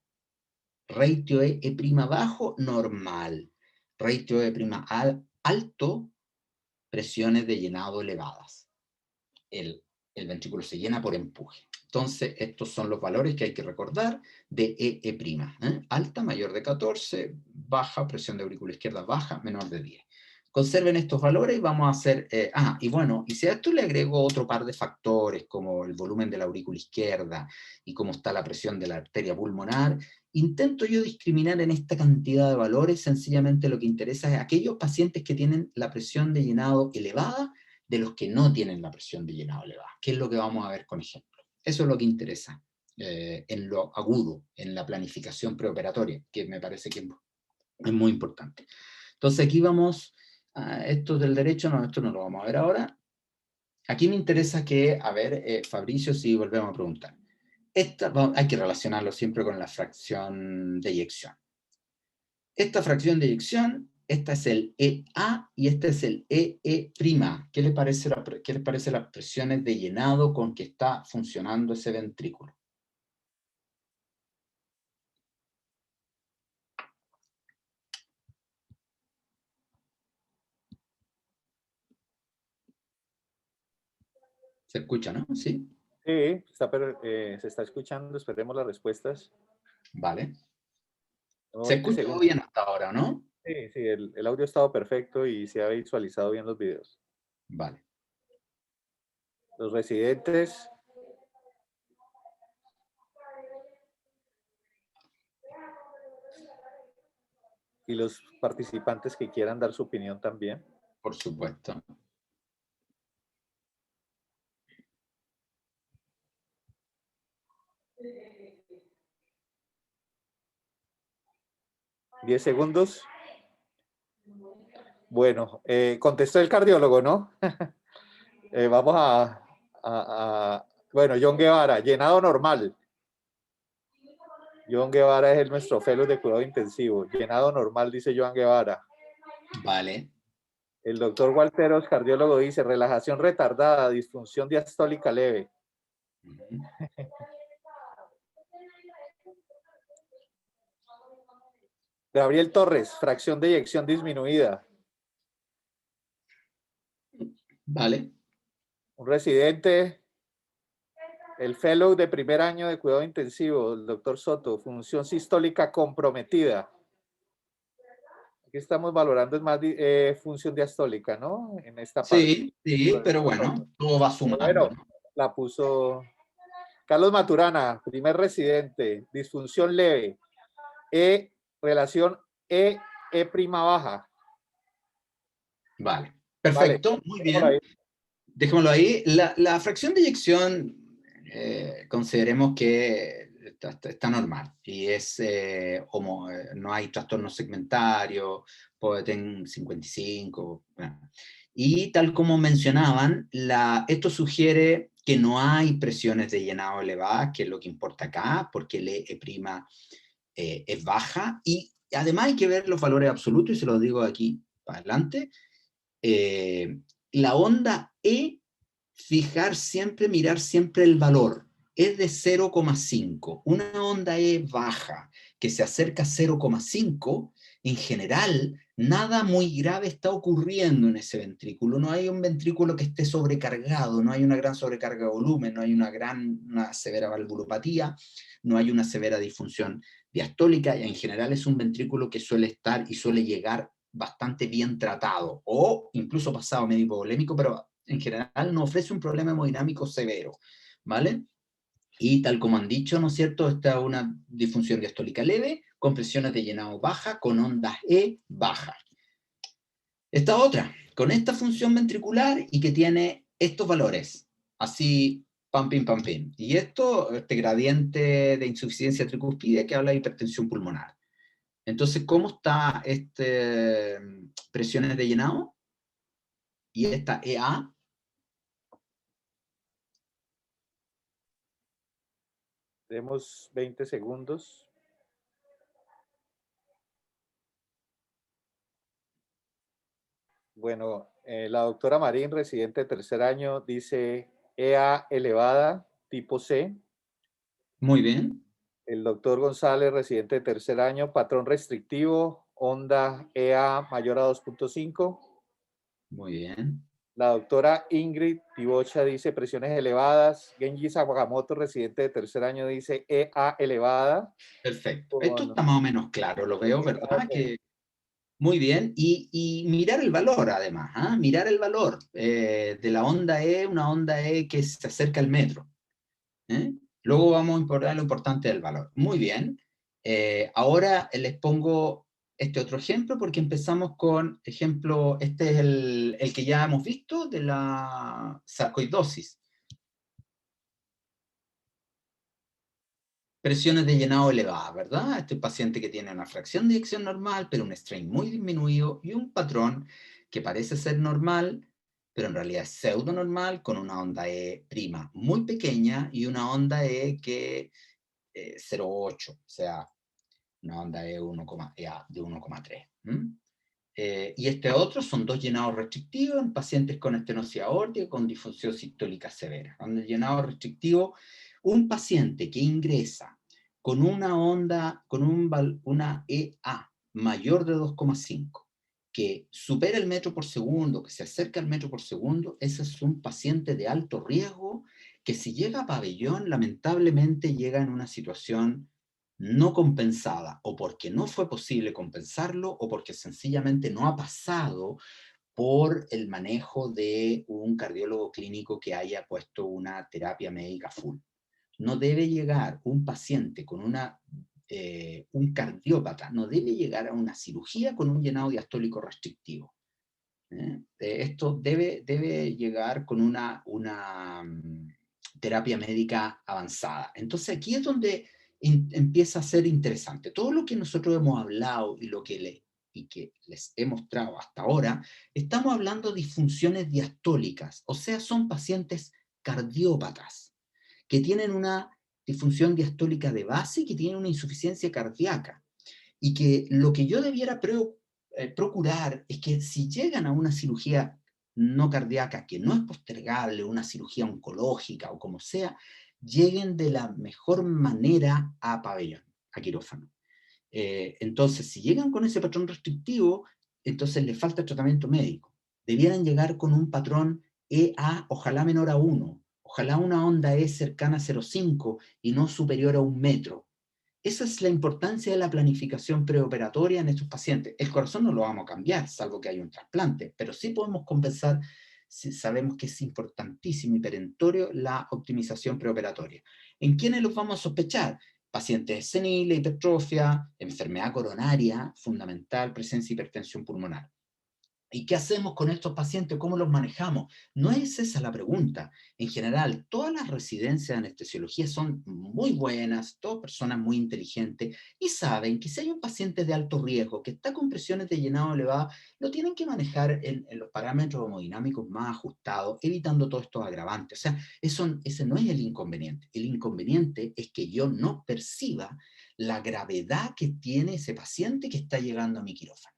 Ratio E' bajo, normal. Ratio E' alto, presiones de llenado elevadas. El ventrículo se llena por empuje. Entonces, estos son los valores que hay que recordar de E'. Alta, mayor de 14, baja, presión de aurícula izquierda baja, menor de 10. Conserven estos valores y vamos a hacer... y bueno, y si a esto le agrego otro par de factores, como el volumen de la aurícula izquierda y cómo está la presión de la arteria pulmonar, intento yo discriminar en esta cantidad de valores. Sencillamente lo que interesa es aquellos pacientes que tienen la presión de llenado elevada de los que no tienen la presión de llenado elevada, que es lo que vamos a ver con ejemplo. Eso es lo que interesa en lo agudo, en la planificación preoperatoria, que me parece que es muy importante. Entonces aquí vamos, esto del derecho, no, esto no lo vamos a ver ahora. Aquí me interesa que, a ver, Fabricio, si volvemos a preguntar. Hay que relacionarlo siempre con la fracción de eyección. Esta fracción de eyección, esta es el EA y este es el EE'. ¿Qué les parece las presiones de llenado con que está funcionando ese ventrículo? ¿Se escucha, no? ¿Sí? Sí, se está escuchando, esperemos las respuestas. Vale. Tenemos ¿Se 20 escucha segundos. bien hasta ahora, no? Sí, sí, el audio ha estado perfecto y se ha visualizado bien los videos. Vale. Los residentes. Y los participantes que quieran dar su opinión también. Por supuesto. ¿10 segundos? Bueno, contestó el cardiólogo, ¿no? Vamos bueno, John Guevara, llenado normal. John Guevara es nuestro fellow de cuidado intensivo. Llenado normal, dice John Guevara. Vale. El doctor Walteros, cardiólogo, dice relajación retardada, disfunción diastólica leve. Gabriel Torres, fracción de eyección disminuida. Vale. Un residente, el fellow de primer año de cuidado intensivo, el doctor Soto, función sistólica comprometida. Aquí estamos valorando es más función diastólica, ¿no? En esta parte. Sí, pero bueno, todo va sumando, Bueno, ¿no? la puso Carlos Maturana, primer residente, disfunción leve, relación E' baja. Vale. Perfecto, Vale, muy bien. Dejémoslo ahí. La fracción de eyección, consideremos que está normal y es no hay trastorno segmentario, puede tener 55. Bueno. Y tal como mencionaban, esto sugiere que no hay presiones de llenado elevadas, que es lo que importa acá, porque el E' es baja, y además hay que ver los valores absolutos, y se los digo aquí para adelante. La onda E, mirar siempre el valor, es de 0,5. Una onda E baja que se acerca a 0,5, en general, nada muy grave está ocurriendo en ese ventrículo. No hay un ventrículo que esté sobrecargado, no hay una gran sobrecarga de volumen, no hay una severa valvulopatía, no hay una severa disfunción diastólica, y en general es un ventrículo que suele estar y suele llegar bastante bien tratado, o incluso pasado medio hipovolémico, pero en general no ofrece un problema hemodinámico severo, ¿vale? Y tal como han dicho, ¿no es cierto?, esta es una disfunción diastólica leve, con presiones de llenado baja, con ondas E bajas. Esta otra, con esta función ventricular y que tiene estos valores, así, pam, pim, pam, pim. Y esto, este gradiente de insuficiencia tricuspide que habla de hipertensión pulmonar. Entonces, ¿cómo está este presiones de llenado? Y esta EA. Demos 20 segundos. Bueno, la doctora Marín, residente de tercer año, dice EA elevada, tipo C. Muy bien. El doctor González, residente de tercer año, patrón restrictivo, onda EA mayor a 2.5. Muy bien. La doctora Ingrid Pibocha dice presiones elevadas. Genji Sakamoto, residente de tercer año, dice EA elevada. Perfecto. Esto está más o menos claro, lo veo, ¿verdad? Que muy bien. Y mirar el valor, además. ¿Ah? Mirar el valor de la onda E, una onda E que se acerca al metro. Luego vamos a importar lo importante del valor. Muy bien. Ahora les pongo este otro ejemplo porque empezamos con ejemplo, este es el que ya hemos visto de la sarcoidosis. Presiones de llenado elevadas, ¿verdad? Este paciente que tiene una fracción de eyección normal, pero un strain muy disminuido y un patrón que parece ser normal, pero en realidad es pseudo normal, con una onda E prima muy pequeña y una onda E que 0,8, o sea, una onda E de 1,3. Y este otro son dos llenados restrictivos en pacientes con estenosis aórtica con disfunción sistólica severa. Cuando el llenado restrictivo, un paciente que ingresa con una onda, con una EA mayor de 2,5, que supera el metro por segundo, que se acerca al metro por segundo, ese es un paciente de alto riesgo que si llega a pabellón, lamentablemente llega en una situación no compensada, o porque no fue posible compensarlo, o porque sencillamente no ha pasado por el manejo de un cardiólogo clínico que haya puesto una terapia médica full. No debe llegar un paciente con un cardiópata, no debe llegar a una cirugía con un llenado diastólico restrictivo. Esto debe llegar con una terapia médica avanzada. Entonces aquí es donde empieza a ser interesante. Todo lo que nosotros hemos hablado y que les he mostrado hasta ahora, estamos hablando de disfunciones diastólicas, o sea, son pacientes cardiópatas que tienen una disfunción diastólica de base y que tienen una insuficiencia cardíaca. Y que lo que yo debiera procurar es que si llegan a una cirugía no cardíaca que no es postergable, una cirugía oncológica o como sea, lleguen de la mejor manera a pabellón, a quirófano. Entonces, si llegan con ese patrón restrictivo, entonces les falta tratamiento médico. Debieran llegar con un patrón EA, ojalá menor a 1, ojalá una onda E cercana a 0,5 y no superior a 1 metro. Esa es la importancia de la planificación preoperatoria en estos pacientes. El corazón no lo vamos a cambiar, salvo que haya un trasplante, pero sí podemos compensar si sabemos que es importantísimo y perentorio la optimización preoperatoria. ¿En quiénes los vamos a sospechar? Pacientes seniles, hipertrofia, enfermedad coronaria, fundamental, presencia de hipertensión pulmonar. ¿Y qué hacemos con estos pacientes? ¿Cómo los manejamos? No es esa la pregunta. En general, todas las residencias de anestesiología son muy buenas, todas personas muy inteligentes, y saben que si hay un paciente de alto riesgo que está con presiones de llenado elevadas, lo tienen que manejar en los parámetros hemodinámicos más ajustados, evitando todos estos agravantes. O sea, ese no es el inconveniente. El inconveniente es que yo no perciba la gravedad que tiene ese paciente que está llegando a mi quirófano,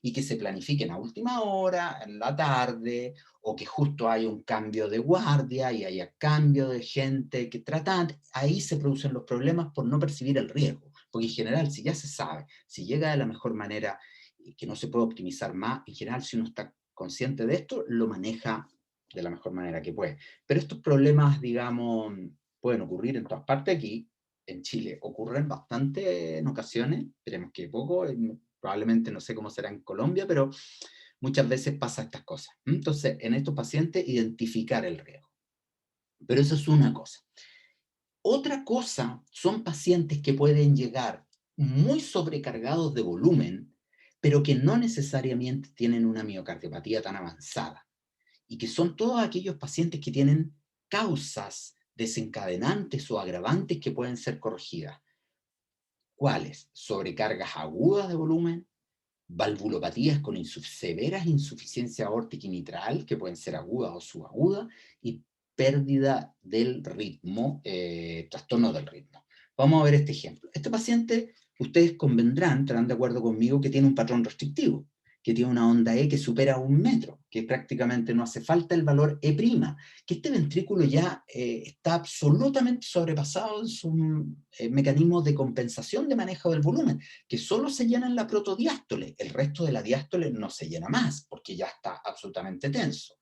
y que se planifiquen a última hora, en la tarde, o que justo haya un cambio de guardia y haya cambio de gente que tratan, ahí se producen los problemas por no percibir el riesgo. Porque en general, si ya se sabe, si llega de la mejor manera y que no se puede optimizar más, en general, si uno está consciente de esto, lo maneja de la mejor manera que puede. Pero estos problemas, digamos, pueden ocurrir en todas partes. Aquí en Chile ocurren bastante en ocasiones, esperemos que poco, probablemente no sé cómo será en Colombia, pero muchas veces pasa estas cosas. Entonces, en estos pacientes, identificar el riesgo. Pero eso es una cosa. Otra cosa son pacientes que pueden llegar muy sobrecargados de volumen, pero que no necesariamente tienen una miocardiopatía tan avanzada, y que son todos aquellos pacientes que tienen causas desencadenantes o agravantes que pueden ser corregidas. ¿Cuáles? Sobrecargas agudas de volumen, valvulopatías con severas insuficiencia aórtica y mitral, que pueden ser agudas o subagudas, y pérdida del ritmo, trastorno del ritmo. Vamos a ver este ejemplo. Este paciente, ustedes convendrán, estarán de acuerdo conmigo, que tiene un patrón restrictivo, que tiene una onda E que supera 1 metro, que prácticamente no hace falta el valor E', que este ventrículo ya está absolutamente sobrepasado en sus mecanismos de compensación de manejo del volumen, que solo se llena en la protodiástole, el resto de la diástole no se llena más, porque ya está absolutamente tenso.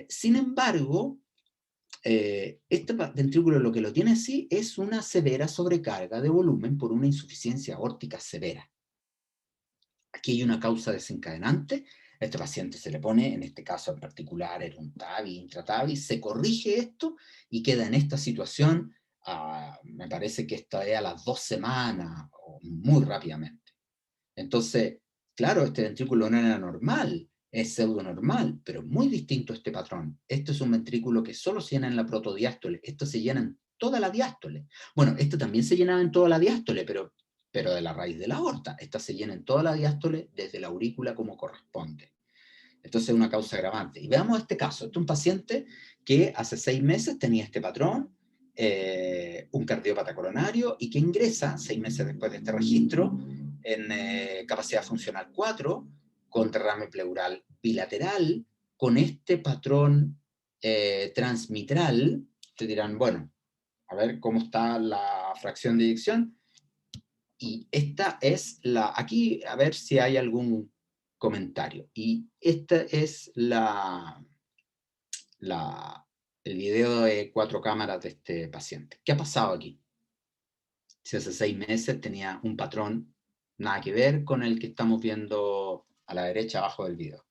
Sin embargo, este ventrículo lo que lo tiene así es una severa sobrecarga de volumen por una insuficiencia aórtica severa. Aquí hay una causa desencadenante. A este paciente se le pone, en este caso en particular, era un TAVI, intratavi, se corrige esto y queda en esta situación, me parece que esto es a las 2 semanas, o muy rápidamente. Entonces, claro, este ventrículo no era normal, es pseudonormal, pero muy distinto a este patrón. Este es un ventrículo que solo se llena en la protodiástole, esto se llena en toda la diástole. Bueno, esto también se llenaba en toda la diástole, pero de la raíz de la aorta. Esta se llena en toda la diástole desde la aurícula como corresponde. Entonces es una causa agravante. Y veamos este caso. Este es un paciente que hace 6 meses tenía este patrón, un cardiópata coronario, y que ingresa 6 meses después de este registro en capacidad funcional 4, con derrame pleural bilateral, con este patrón transmitral. Te dirán, bueno, a ver cómo está la fracción de eyección. Y esta es la, aquí a ver si hay algún comentario. Y esta es el video de 4 cámaras de este paciente. ¿Qué ha pasado aquí? Si hace 6 meses tenía un patrón nada que ver con el que estamos viendo a la derecha abajo del video.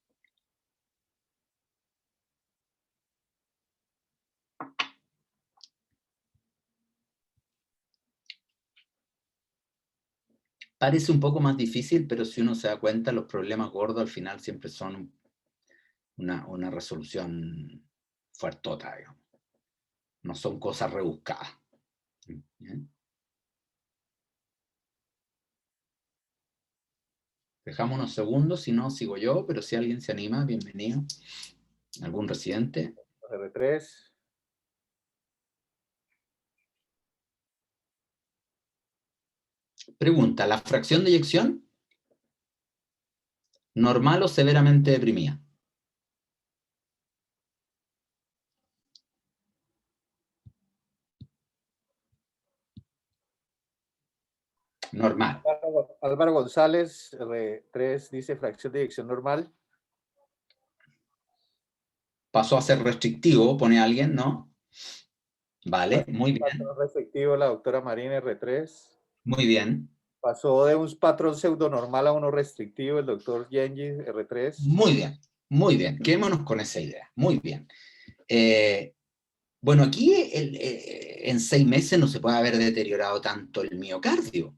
Parece un poco más difícil, pero si uno se da cuenta, los problemas gordos al final siempre son una resolución fuertota, digamos. No son cosas rebuscadas. ¿Bien? Dejamos unos segundos, si no, sigo yo, pero si alguien se anima, bienvenido. ¿Algún residente? R3. Pregunta, ¿la fracción de eyección? ¿Normal o severamente deprimida? Normal. Álvaro González, R3, dice fracción de eyección normal. Pasó a ser restrictivo, pone alguien, ¿no? Vale, muy bien. Patrón restrictivo, la doctora Marina, R3. Muy bien. Pasó de un patrón pseudonormal a uno restrictivo, el doctor Yengi, R3. Muy bien, muy bien. Quedémonos con esa idea. Muy bien. Bueno, aquí en 6 meses no se puede haber deteriorado tanto el miocardio.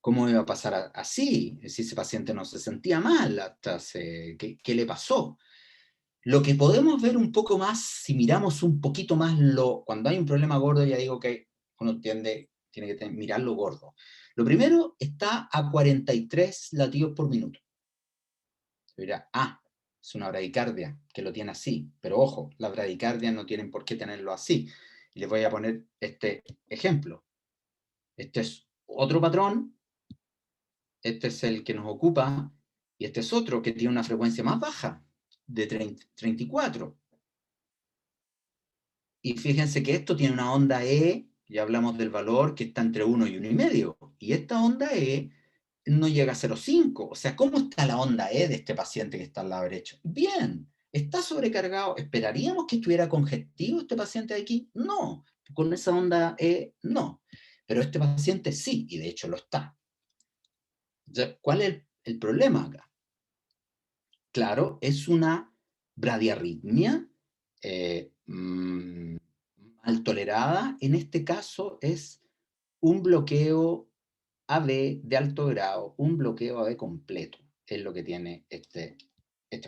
¿Cómo iba a pasar así? Si ese paciente no se sentía mal, ¿qué le pasó? Lo que podemos ver un poco más, si miramos un poquito más cuando hay un problema gordo, ya digo que uno tiene que mirar lo gordo. Lo primero está a 43 latidos por minuto. Se dirá, es una bradicardia que lo tiene así, pero ojo, las bradicardias no tienen por qué tenerlo así. Y les voy a poner este ejemplo. Este es otro patrón, este es el que nos ocupa, y este es otro que tiene una frecuencia más baja, de 34. Y fíjense que esto tiene una onda E, ya hablamos del valor, que está entre 1 y 1,5. Y esta onda E no llega a 0,5. O sea, ¿cómo está la onda E de este paciente que está al lado derecho? Bien, está sobrecargado. ¿Esperaríamos que estuviera congestivo este paciente de aquí? No, con esa onda E no. Pero este paciente sí, y de hecho lo está. Entonces, ¿cuál es el problema acá? Claro, es una bradiarritmia mal tolerada. En este caso es un bloqueo AB de alto grado, un bloqueo AB completo, es lo que tiene este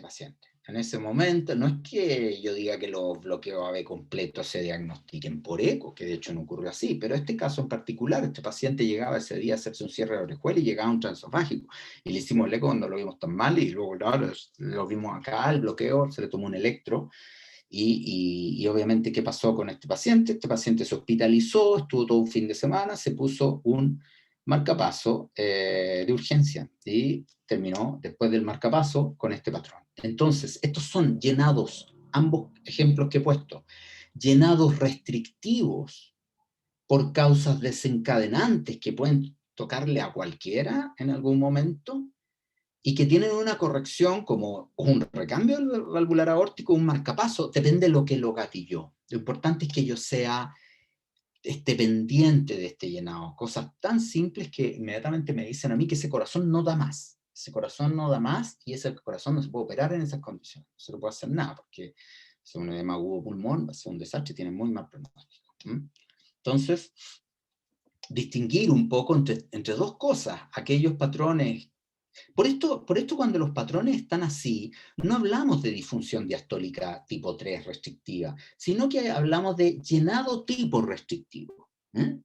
paciente. En ese momento, no es que yo diga que los bloqueos AB completos se diagnostiquen por eco, que de hecho no ocurrió así, pero este caso en particular, este paciente llegaba ese día a hacerse un cierre de orejuela y llegaba un transesofágico, y le hicimos el eco cuando lo vimos tan mal, y luego claro, lo vimos acá, el bloqueo, se le tomó un electro, y obviamente, ¿qué pasó con este paciente? Este paciente se hospitalizó, estuvo todo un fin de semana, se puso un marcapaso de urgencia y terminó después del marcapaso con este patrón. Entonces, estos son llenados, ambos ejemplos que he puesto, llenados restrictivos por causas desencadenantes que pueden tocarle a cualquiera en algún momento, y que tienen una corrección como un recambio valvular aórtico, un marcapaso, depende de lo que lo gatilló. Lo importante es que yo esté pendiente de este llenado. Cosas tan simples que inmediatamente me dicen a mí que ese corazón no da más. Ese corazón no da más y ese corazón no se puede operar en esas condiciones. No se le puede hacer nada porque es un edema agudo pulmón, va a ser un desastre, tiene muy mal pronóstico. Entonces, distinguir un poco entre dos cosas, aquellos patrones. Por esto, cuando los patrones están así, no hablamos de disfunción diastólica tipo 3 restrictiva, sino que hablamos de llenado tipo restrictivo,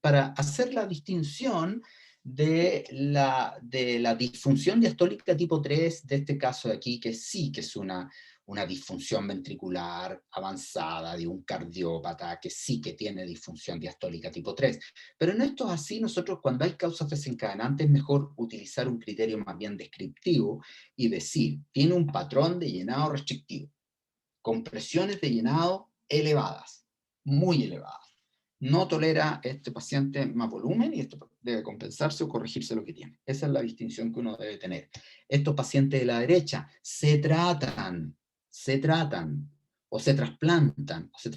para hacer la distinción de la disfunción diastólica tipo 3, de este caso de aquí, que sí que es una disfunción ventricular avanzada de un cardiópata, que sí que tiene disfunción diastólica tipo 3. Pero en esto así, nosotros cuando hay causas desencadenantes es mejor utilizar un criterio más bien descriptivo y decir, tiene un patrón de llenado restrictivo, con presiones de llenado elevadas, muy elevadas. No tolera este paciente más volumen y esto debe compensarse o corregirse lo que tiene. Esa es la distinción que uno debe tener. Estos pacientes de la derecha se tratan o se trasplantan o se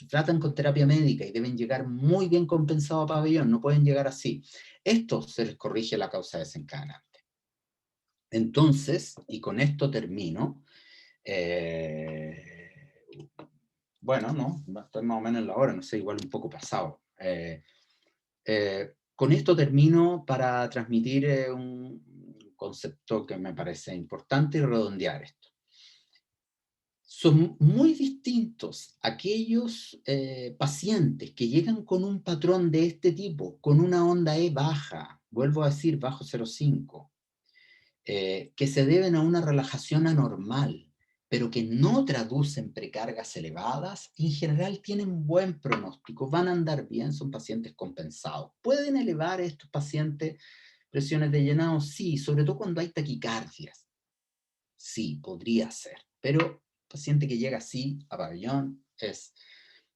tratan con terapia médica y deben llegar muy bien compensados a pabellón, no pueden llegar así. Esto se les corrige la causa desencadenante. Entonces, y con esto termino, bueno, no, estoy más o menos en la hora, no sé, igual un poco pasado. Con esto termino para transmitir un concepto que me parece importante y redondear esto. Son muy distintos aquellos pacientes que llegan con un patrón de este tipo, con una onda E baja, vuelvo a decir, bajo 0,5, que se deben a una relajación anormal, pero que no traducen precargas elevadas, en general tienen buen pronóstico, van a andar bien, son pacientes compensados. ¿Pueden elevar estos pacientes presiones de llenado? Sí, sobre todo cuando hay taquicardias. Sí, podría ser, pero paciente que llega así a pabellón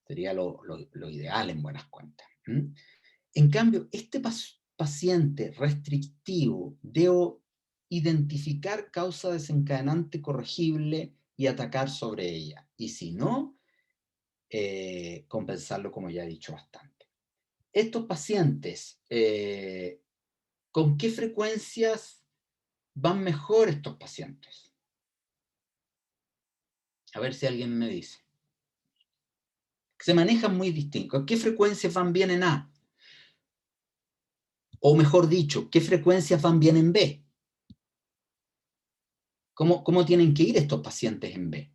sería lo ideal en buenas cuentas. En cambio, este paciente restrictivo debo identificar causa desencadenante corregible y atacar sobre ella. Y si no, compensarlo, como ya he dicho bastante. Estos pacientes, ¿con qué frecuencias van mejor estos pacientes? A ver si alguien me dice. Se manejan muy distintos. ¿Qué frecuencias van bien en A? O mejor dicho, ¿qué frecuencias van bien en B? ¿Cómo tienen que ir estos pacientes en B?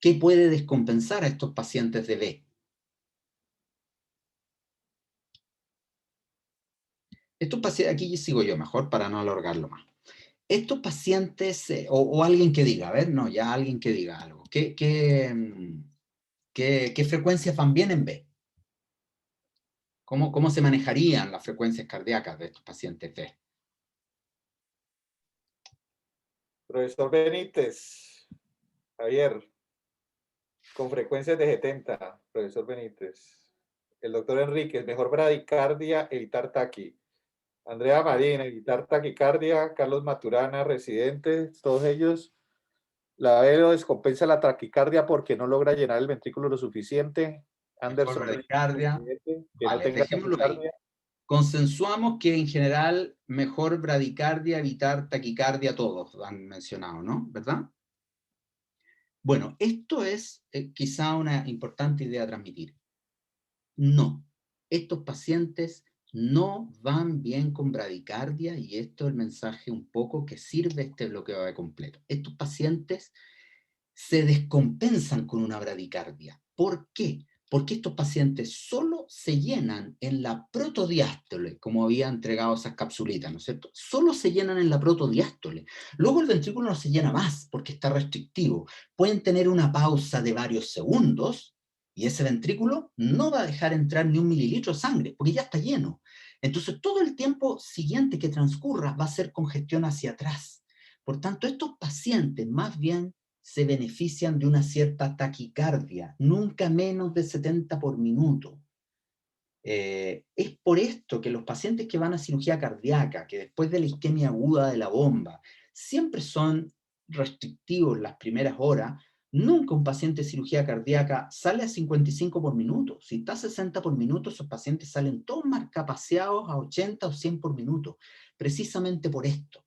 ¿Qué puede descompensar a estos pacientes de B? Estos pacientes, aquí sigo yo mejor para no alargarlo más. Estos pacientes, o alguien que diga, a ver, no, ya alguien que diga algo. ¿Qué frecuencias van bien en B? ¿Cómo se manejarían las frecuencias cardíacas de estos pacientes B? Profesor Benítez, Javier, con frecuencias de 70, profesor Benítez. El doctor Enríquez, mejor bradicardia, evitar taqui. Andrea Marín, evitar taquicardia. Carlos Maturana, residente, todos ellos. La Velo descompensa la taquicardia porque no logra llenar el ventrículo lo suficiente. Mejor Anderson, bradicardia. que no Vale, tenga dejémoslo ahí. taquicardia. Consensuamos que en general mejor bradicardia, evitar taquicardia, todos han mencionado, ¿no? ¿Verdad? Bueno, esto es quizá una importante idea a transmitir. No, estos pacientes no van bien con bradicardia, y esto es el mensaje un poco que sirve este bloqueo de completo. Estos pacientes se descompensan con una bradicardia. ¿Por qué? Porque estos pacientes solo se llenan en la protodiástole, como había entregado esas capsulitas, ¿no es cierto? Solo se llenan en la protodiástole. Luego el ventrículo no se llena más porque está restrictivo. Pueden tener una pausa de varios segundos y ese ventrículo no va a dejar entrar ni 1 mililitro de sangre porque ya está lleno. Entonces todo el tiempo siguiente que transcurra va a ser congestión hacia atrás. Por tanto, estos pacientes más bien se benefician de una cierta taquicardia, nunca menos de 70 por minuto. Es por esto que los pacientes que van a cirugía cardíaca, que después de la isquemia aguda de la bomba, siempre son restrictivos las primeras horas. Nunca un paciente de cirugía cardíaca sale a 55 por minuto. Si está a 60 por minuto, esos pacientes salen todos marcapaseados a 80 o 100 por minuto, precisamente por esto.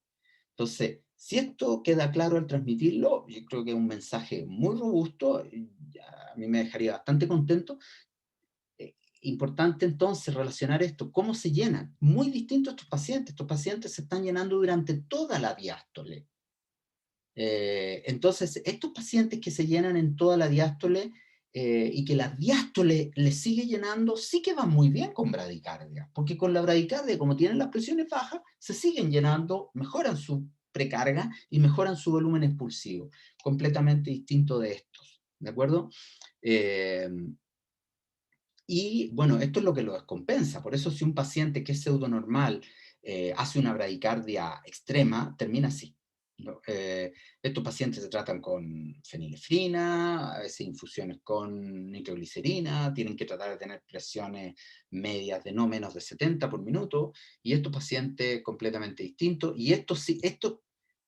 Entonces, si esto queda claro al transmitirlo, yo creo que es un mensaje muy robusto, a mí me dejaría bastante contento. Importante entonces relacionar esto, ¿cómo se llenan? Muy distinto a estos pacientes se están llenando durante toda la diástole. Entonces, estos pacientes que se llenan en toda la diástole y que la diástole les sigue llenando, sí que van muy bien con bradicardia, porque con la bradicardia, como tienen las presiones bajas, se siguen llenando, mejoran su precarga y mejoran su volumen expulsivo, completamente distinto de estos, ¿de acuerdo? Y bueno, esto es lo que lo descompensa, por eso si un paciente que es pseudonormal hace una bradicardia extrema, termina así. ¿No? Estos pacientes se tratan con fenilefrina, a veces infusiones con nitroglicerina, tienen que tratar de tener presiones medias de no menos de 70 por minuto, y estos pacientes completamente distintos. Y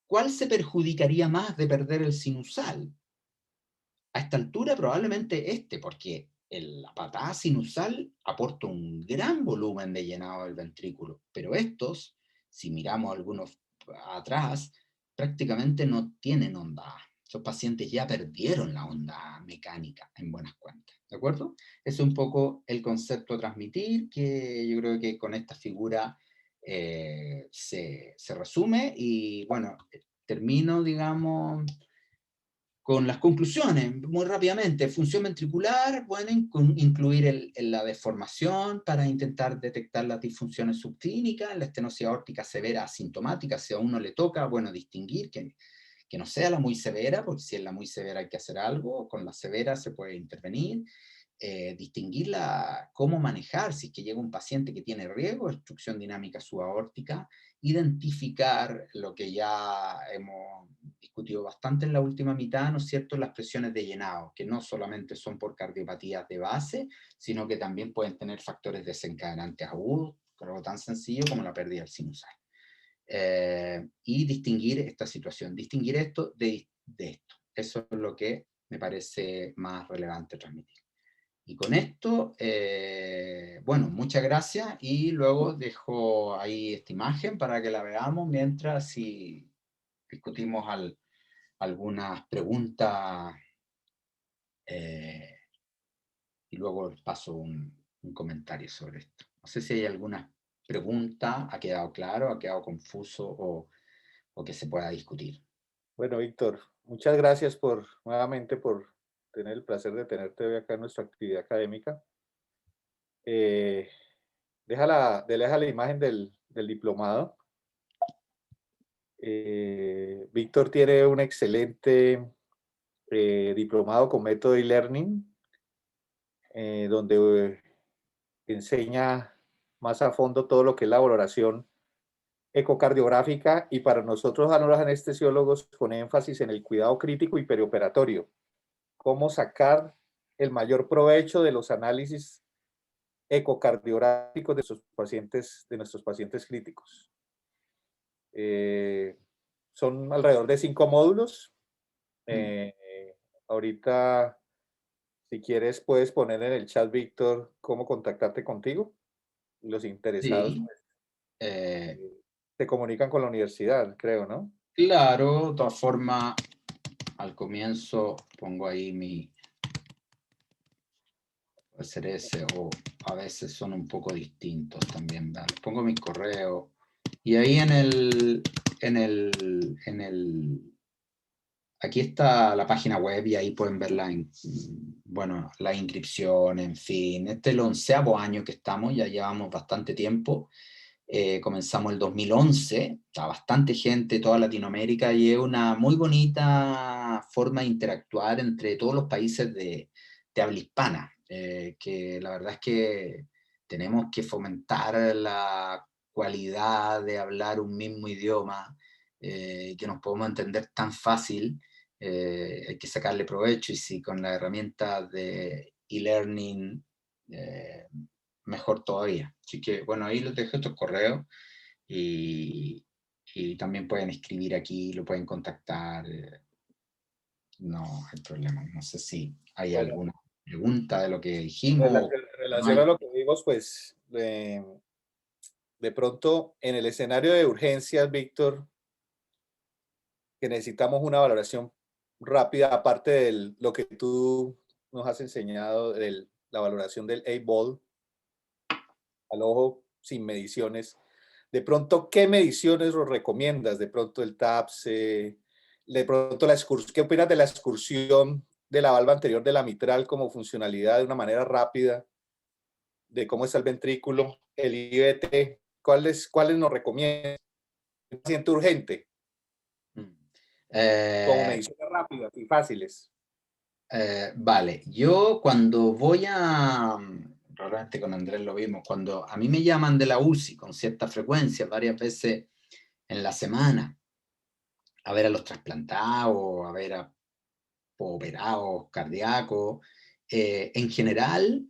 ¿cuál se perjudicaría más de perder el sinusal? A esta altura probablemente porque la patada sinusal aporta un gran volumen de llenado del ventrículo, pero estos, si miramos algunos atrás, prácticamente no tienen onda A. Esos pacientes ya perdieron la onda mecánica en buenas cuentas, ¿de acuerdo? Ese es un poco el concepto a transmitir, que yo creo que con esta figura se resume, y bueno, termino, digamos, con las conclusiones, muy rápidamente. Función ventricular, pueden incluir la deformación para intentar detectar las disfunciones subclínicas, la estenosis aórtica severa asintomática, si a uno le toca, bueno, distinguir que no sea la muy severa, porque si es la muy severa hay que hacer algo, con la severa se puede intervenir. Distinguirla, cómo manejar, si es que llega un paciente que tiene riesgo, obstrucción dinámica subaórtica, identificar lo que ya hemos discutido bastante en la última mitad, ¿no es cierto?, las presiones de llenado, que no solamente son por cardiopatías de base, sino que también pueden tener factores desencadenantes agudos, algo tan sencillo como la pérdida del sinusal. Y distinguir esta situación, distinguir esto de esto. Eso es lo que me parece más relevante transmitir. Y con esto, bueno, muchas gracias, y luego dejo ahí esta imagen para que la veamos mientras si discutimos algunas preguntas y luego paso un comentario sobre esto. No sé si hay alguna pregunta, ha quedado claro, ha quedado confuso o que se pueda discutir. Bueno, Víctor, muchas gracias nuevamente por tener el placer de tenerte hoy acá en nuestra actividad académica. Deja la imagen del diplomado. Víctor tiene un excelente diplomado con método e-learning, donde enseña más a fondo todo lo que es la valoración ecocardiográfica, y para nosotros a los anestesiólogos con énfasis en el cuidado crítico y perioperatorio, cómo sacar el mayor provecho de los análisis ecocardiográficos de nuestros pacientes críticos. Son alrededor de 5 módulos. Ahorita, si quieres, puedes poner en el chat, Víctor, cómo contactarte contigo. Los interesados Sí, se comunican con la universidad, creo, ¿no? claro, de todas formas, al comienzo pongo ahí puede ser ese, o a veces son un poco distintos también. ¿Vale? Pongo mi correo y ahí aquí está la página web y ahí pueden ver bueno, la inscripción, en fin. Este es el 11º año que estamos, ya llevamos bastante tiempo. Comenzamos el 2011, está bastante gente, toda Latinoamérica, y es una muy bonita forma de interactuar entre todos los países de habla hispana, que la verdad es que tenemos que fomentar la cualidad de hablar un mismo idioma, que nos podemos entender tan fácil. Hay que sacarle provecho, y si con la herramienta de e-learning, mejor todavía. Así que, bueno, ahí les dejo estos correos y también pueden escribir aquí, lo pueden contactar. No hay problema. No sé si hay Bueno, alguna pregunta de lo que dijimos. en No relación hay. a lo que vimos, pues de pronto en el escenario de urgencias, Víctor, que necesitamos una valoración rápida, aparte de lo que tú nos has enseñado, de la valoración del A-Ball al ojo sin mediciones. De pronto, ¿qué mediciones nos recomiendas? De pronto el TAPSE, de pronto la excursión, ¿qué opinas de la excursión de la valva anterior de la mitral como funcionalidad de una manera rápida? De cómo está el ventrículo, el IVT, ¿cuáles nos recomiendas? Un paciente urgente, como Eh, mediciones rápidas y fáciles. vale, yo cuando voy probablemente con Andrés lo vimos, cuando a mí me llaman de la UCI con cierta frecuencia, varias veces en la semana, a ver a los trasplantados, a ver a operados cardíacos, en general,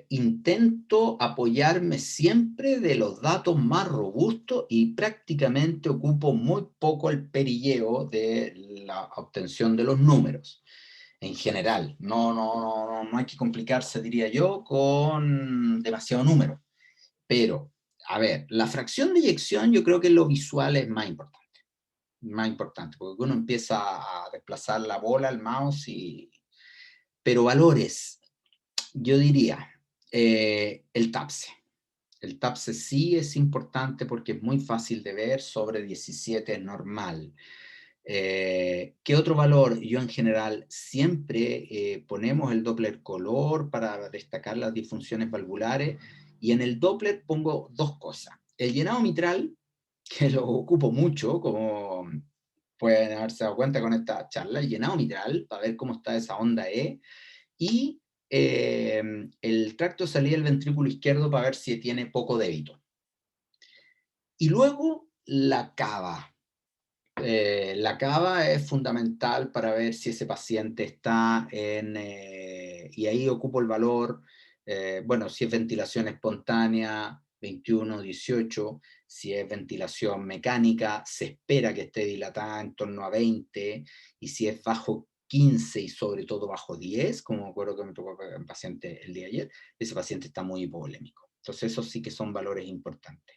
intento apoyarme siempre de los datos más robustos y prácticamente ocupo muy poco el perilleo de la obtención de los números. En general, no hay que complicarse, diría yo, con demasiado número. Pero, a ver, la fracción de eyección yo creo que lo visual es más importante, porque uno empieza a desplazar la bola, el mouse, pero valores, yo diría, el TAPSE. El TAPSE sí es importante porque es muy fácil de ver, sobre 17 es normal. ¿Qué otro valor? Yo en general siempre ponemos el Doppler color para destacar las disfunciones valvulares, y en el Doppler pongo dos cosas. El llenado mitral, que lo ocupo mucho, como pueden haberse dado cuenta con esta charla, el llenado mitral, para ver cómo está esa onda E, y el tracto de salida del ventrículo izquierdo para ver si tiene poco débito. Y luego la cava. La cava es fundamental para ver si ese paciente está y ahí ocupo el valor, bueno, si es ventilación espontánea, 21, 18, si es ventilación mecánica, se espera que esté dilatada en torno a 20, y si es bajo 15 y sobre todo bajo 10, como me acuerdo que me tocó un paciente el día de ayer, ese paciente está muy hipovolémico. Entonces esos sí que son valores importantes.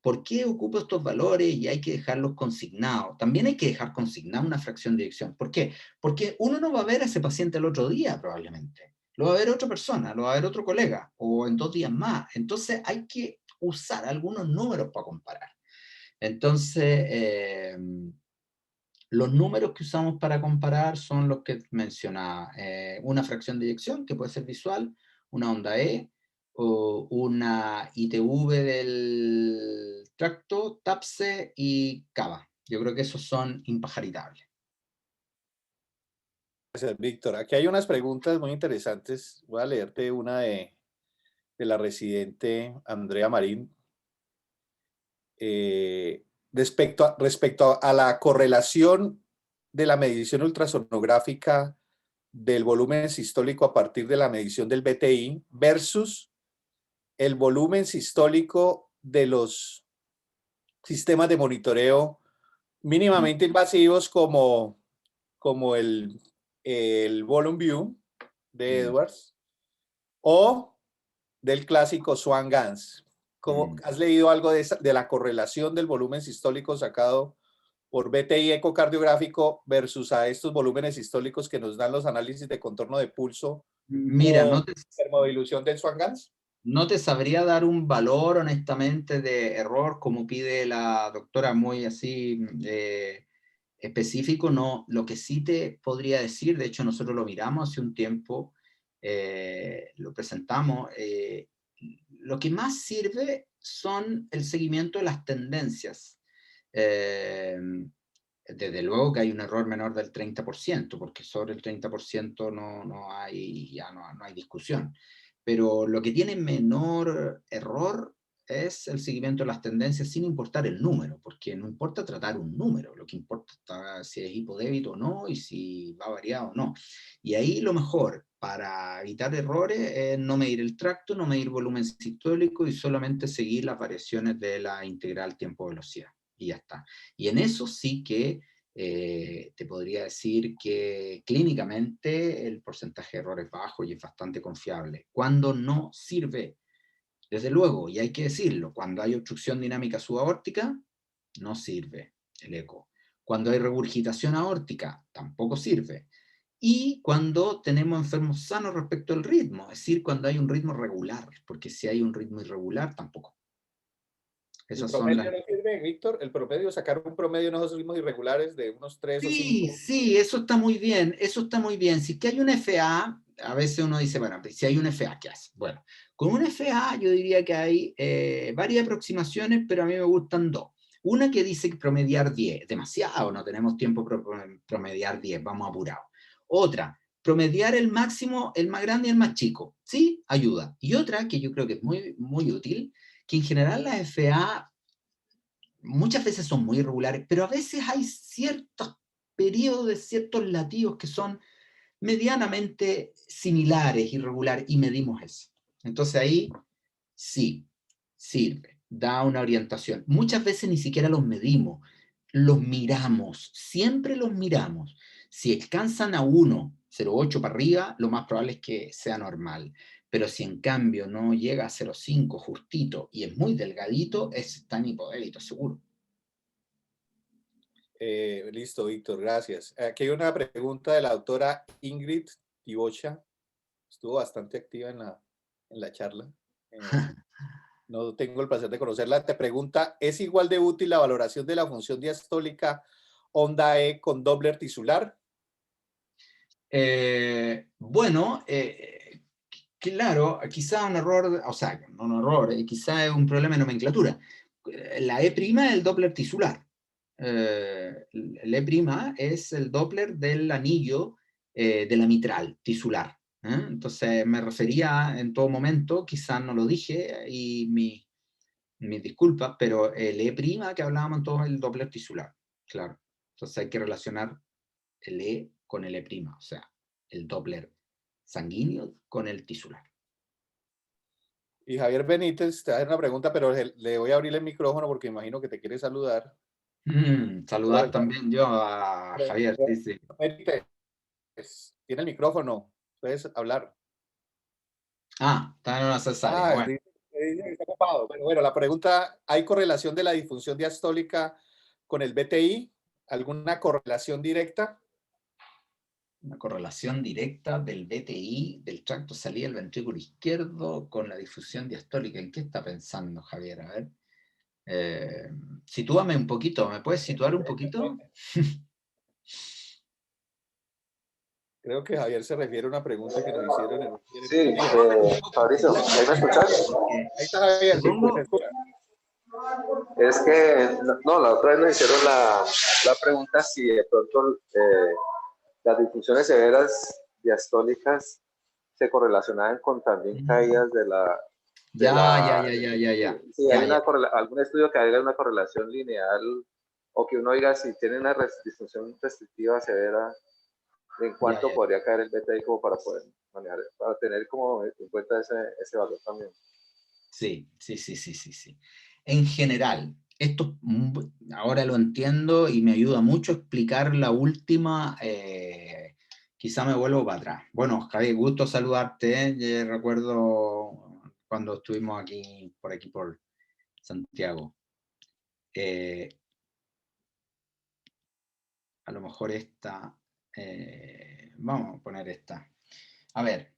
¿Por qué ocupo estos valores y hay que dejarlos consignados? También hay que dejar consignada una fracción de eyección. ¿Por qué? Porque uno no va a ver a ese paciente el otro día probablemente. Lo va a ver otra persona, lo va a ver otro colega, o en 2 días más. Entonces hay que usar algunos números para comparar. Entonces, los números que usamos para comparar son los que mencionaba. Una fracción de eyección, que puede ser visual, una onda E, o una ITV del tracto, TAPSE y CAVA. Yo creo que esos son impajaritables. Gracias, Víctor. Aquí hay unas preguntas muy interesantes. Voy a leerte una de la residente Andrea Marín. Respecto a la correlación de la medición ultrasonográfica del volumen sistólico a partir de la medición del BTI versus el volumen sistólico de los sistemas de monitoreo mínimamente invasivos como el Volume View de Edwards o del clásico Swan-Ganz. ¿Has leído algo de la correlación del volumen sistólico sacado por BTI ecocardiográfico versus a estos volúmenes sistólicos que nos dan los análisis de contorno de pulso Mira, o termodilución del Swan-Ganz? no te sabría dar un valor, honestamente, de error, como pide la doctora, muy así específico. No, lo que sí te podría decir, de hecho nosotros lo miramos hace un tiempo, lo presentamos, lo que más sirve son el seguimiento de las tendencias. Eh, Desde luego que hay un error menor del 30%, porque sobre el 30% no hay, ya no hay discusión. Pero lo que tiene menor error es el seguimiento de las tendencias sin importar el número, porque no importa tratar un número, lo que importa es si es hipodébito o no y si va variado o no. Y ahí lo mejor para evitar errores es no medir el tracto, no medir volumen sistólico y solamente seguir las variaciones de la integral tiempo-velocidad. Y ya está. Y en eso sí que te podría decir que clínicamente el porcentaje de error es bajo y es bastante confiable. Cuando no sirve, desde luego, y hay que decirlo, cuando hay obstrucción dinámica subaórtica, no sirve el eco. Cuando hay regurgitación aórtica, tampoco sirve. Y cuando tenemos enfermos sanos respecto al ritmo, es decir, cuando hay un ritmo regular, porque si hay un ritmo irregular, tampoco. ¿El Esas son promedio las... no sirve, Víctor? ¿El promedio, sacar un promedio en esos ritmos irregulares de unos 3 o Sí, 5? sí, eso está muy bien, eso está muy bien. Si es que hay un FA, a veces uno dice, bueno, pues, si hay un FA, ¿qué hace? Bueno, con un FA yo diría que hay varias aproximaciones, pero a mí me gustan dos. Una que dice que promediar 10, demasiado, no tenemos tiempo para promediar 10, vamos apurados. Otra, promediar el máximo, el más grande y el más chico, ¿sí? Ayuda. Y otra que yo creo que es muy, muy útil, que en general las FA muchas veces son muy irregulares, pero a veces hay ciertos periodos de ciertos latidos que son medianamente similares, irregulares, y medimos eso. Entonces ahí sí, sirve, da una orientación. Muchas veces ni siquiera los medimos, los miramos, siempre los miramos. Si alcanzan a 1,08 para arriba, lo más probable es que sea normal. Pero si en cambio no llega a 0,5 justito y es muy delgadito, es tan hipodébito, seguro. Listo, Víctor, gracias. Aquí hay una pregunta de la doctora Ingrid Tibocha. Estuvo bastante activa en la charla. No tengo el placer de conocerla. Te pregunta, ¿es igual de útil la valoración de la función diastólica onda E con Doppler tisular? Bueno, claro, quizá un error, o sea, no un error, quizá es un problema de nomenclatura. La E' es el Doppler tisular. El E' es el Doppler del anillo de la mitral tisular. Entonces me refería en todo momento, quizás no lo dije y mis disculpas, pero el E' que hablábamos en todo es el Doppler tisular, claro. Entonces hay que relacionar el E con el E', o sea, el Doppler sanguíneo con el tisular. Y Javier Benítez te hace una pregunta, pero le voy a abrir el micrófono porque imagino que te quiere saludar. Saludar Profesor, también yo a Javier, sí, sí. Benítez, tiene el micrófono, puedes hablar. Ah, está en una cesárea, bueno. Dice que está ocupado. Bueno, la pregunta, ¿hay correlación de la disfunción diastólica con el BTI? ¿Alguna correlación directa? Una correlación directa del BTI, del tracto salida del ventrículo izquierdo, con la difusión diastólica. ¿En qué está pensando, Javier? A ver. Sitúame un poquito, ¿me puedes situar un poquito? Creo que Javier se refiere a una pregunta que nos hicieron en Sí, estos días. Fabricio, ¿ahí me escuchas? Ahí está Javier, Supongo, ¿te escucha? Es que, no, la otra vez nos hicieron la pregunta si de pronto las disfunciones severas diastólicas se correlacionaban con también caídas de la... De la si hay ya. algún estudio que haga una correlación lineal o que uno diga si tiene una disfunción restrictiva severa, en cuánto podría caer el BTI como para poder manejar, para tener como en cuenta ese valor también. Sí. En general, esto ahora lo entiendo y me ayuda mucho a explicar la última, quizá me vuelvo para atrás. Bueno, Javier, gusto saludarte, recuerdo cuando estuvimos por aquí por Santiago. A lo mejor esta, vamos a poner esta. A ver,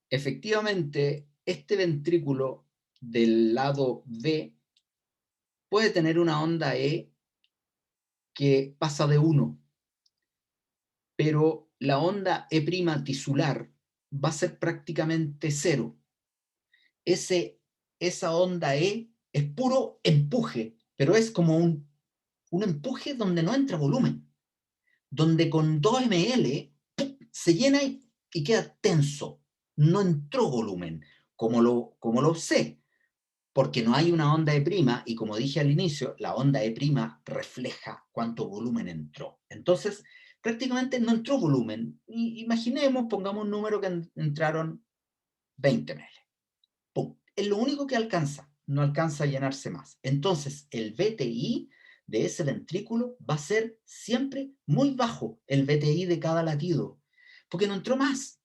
efectivamente, este ventrículo del lado B puede tener una onda E que pasa de 1, pero la onda E' tisular va a ser prácticamente 0. Esa onda E es puro empuje, pero es como un empuje donde no entra volumen, donde con 2 ml se llena y queda tenso, no entró volumen, como lo sé, porque no hay una onda E', y como dije al inicio, la onda E' refleja cuánto volumen entró. Entonces, prácticamente no entró volumen. Imaginemos, pongamos un número que entraron 20 ml. ¡Pum! Es lo único que alcanza, no alcanza a llenarse más. Entonces, el VTI de ese ventrículo va a ser siempre muy bajo, el VTI de cada latido, porque no entró más,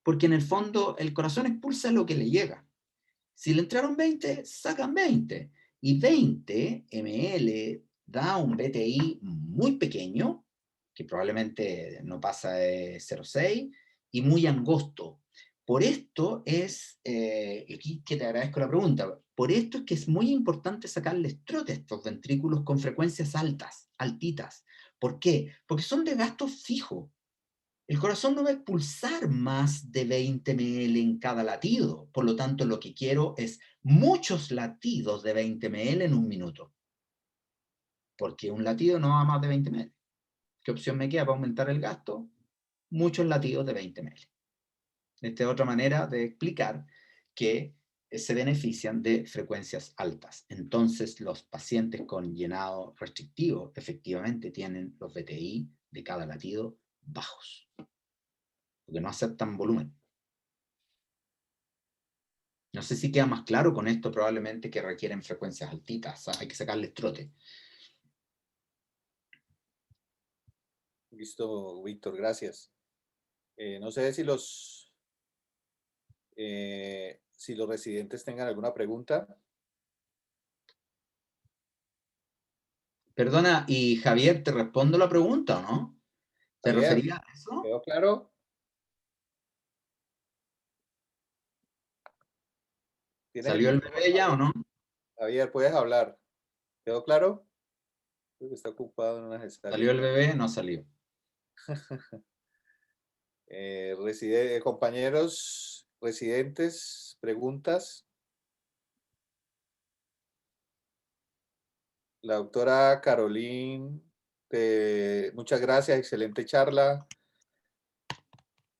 porque en el fondo el corazón expulsa lo que le llega. Si le entraron 20, sacan 20. Y 20 ml da un VTI muy pequeño, que probablemente no pasa de 0,6, y muy angosto. Por esto es, aquí que te agradezco la pregunta, por esto es que es muy importante sacarles trote a estos ventrículos con frecuencias altas, altitas. ¿Por qué? Porque son de gasto fijo. El corazón no va a expulsar más de 20 ml en cada latido. Por lo tanto, lo que quiero es muchos latidos de 20 ml en un minuto. Porque un latido no va a más de 20 ml. ¿Qué opción me queda para aumentar el gasto? Muchos latidos de 20 ml. Esta es otra manera de explicar que se benefician de frecuencias altas. Entonces, los pacientes con llenado restrictivo efectivamente tienen los VTI de cada latido bajos, porque no aceptan volumen. No sé si queda más claro con esto, probablemente que requieren frecuencias altitas, hay que sacarles trote. Listo, Víctor, gracias. No sé si los residentes tengan alguna pregunta. Perdona, y Javier, ¿te respondo la pregunta o no? ¿Te Javier, referías a eso? ¿quedó claro? ¿Tienes el ¿Salió el micrófono bebé ya o abierto? no? Javier, puedes hablar. ¿Quedó claro? Creo que está ocupado, no es ¿Salió necesario. el bebé? No salió. Compañeros residentes, preguntas. La doctora Caroline, muchas gracias, excelente charla.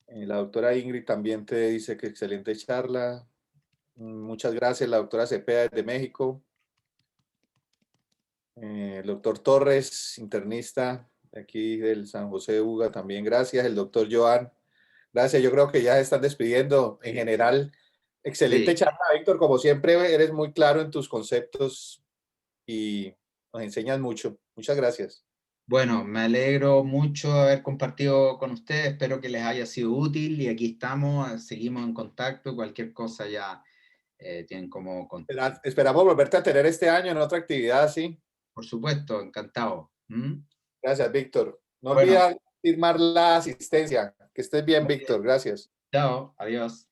La doctora Ingrid también te dice que excelente charla. Muchas gracias, la doctora Cepeda desde México. El doctor Torres, internista de aquí del San José de Uga, también gracias. El doctor Joan, gracias. Yo creo que ya se están despidiendo. En general, excelente Sí. charla, Víctor. Como siempre, eres muy claro en tus conceptos y nos enseñas mucho. Muchas gracias. Bueno, me alegro mucho haber compartido con ustedes, espero que les haya sido útil y aquí estamos, seguimos en contacto, cualquier cosa ya tienen como contactar. Esperamos volverte a tener este año en otra actividad, ¿sí? Por supuesto, encantado. Gracias, Víctor. No Bueno, olvides firmar la asistencia. Que estés bien, Víctor. Gracias. chao, adiós.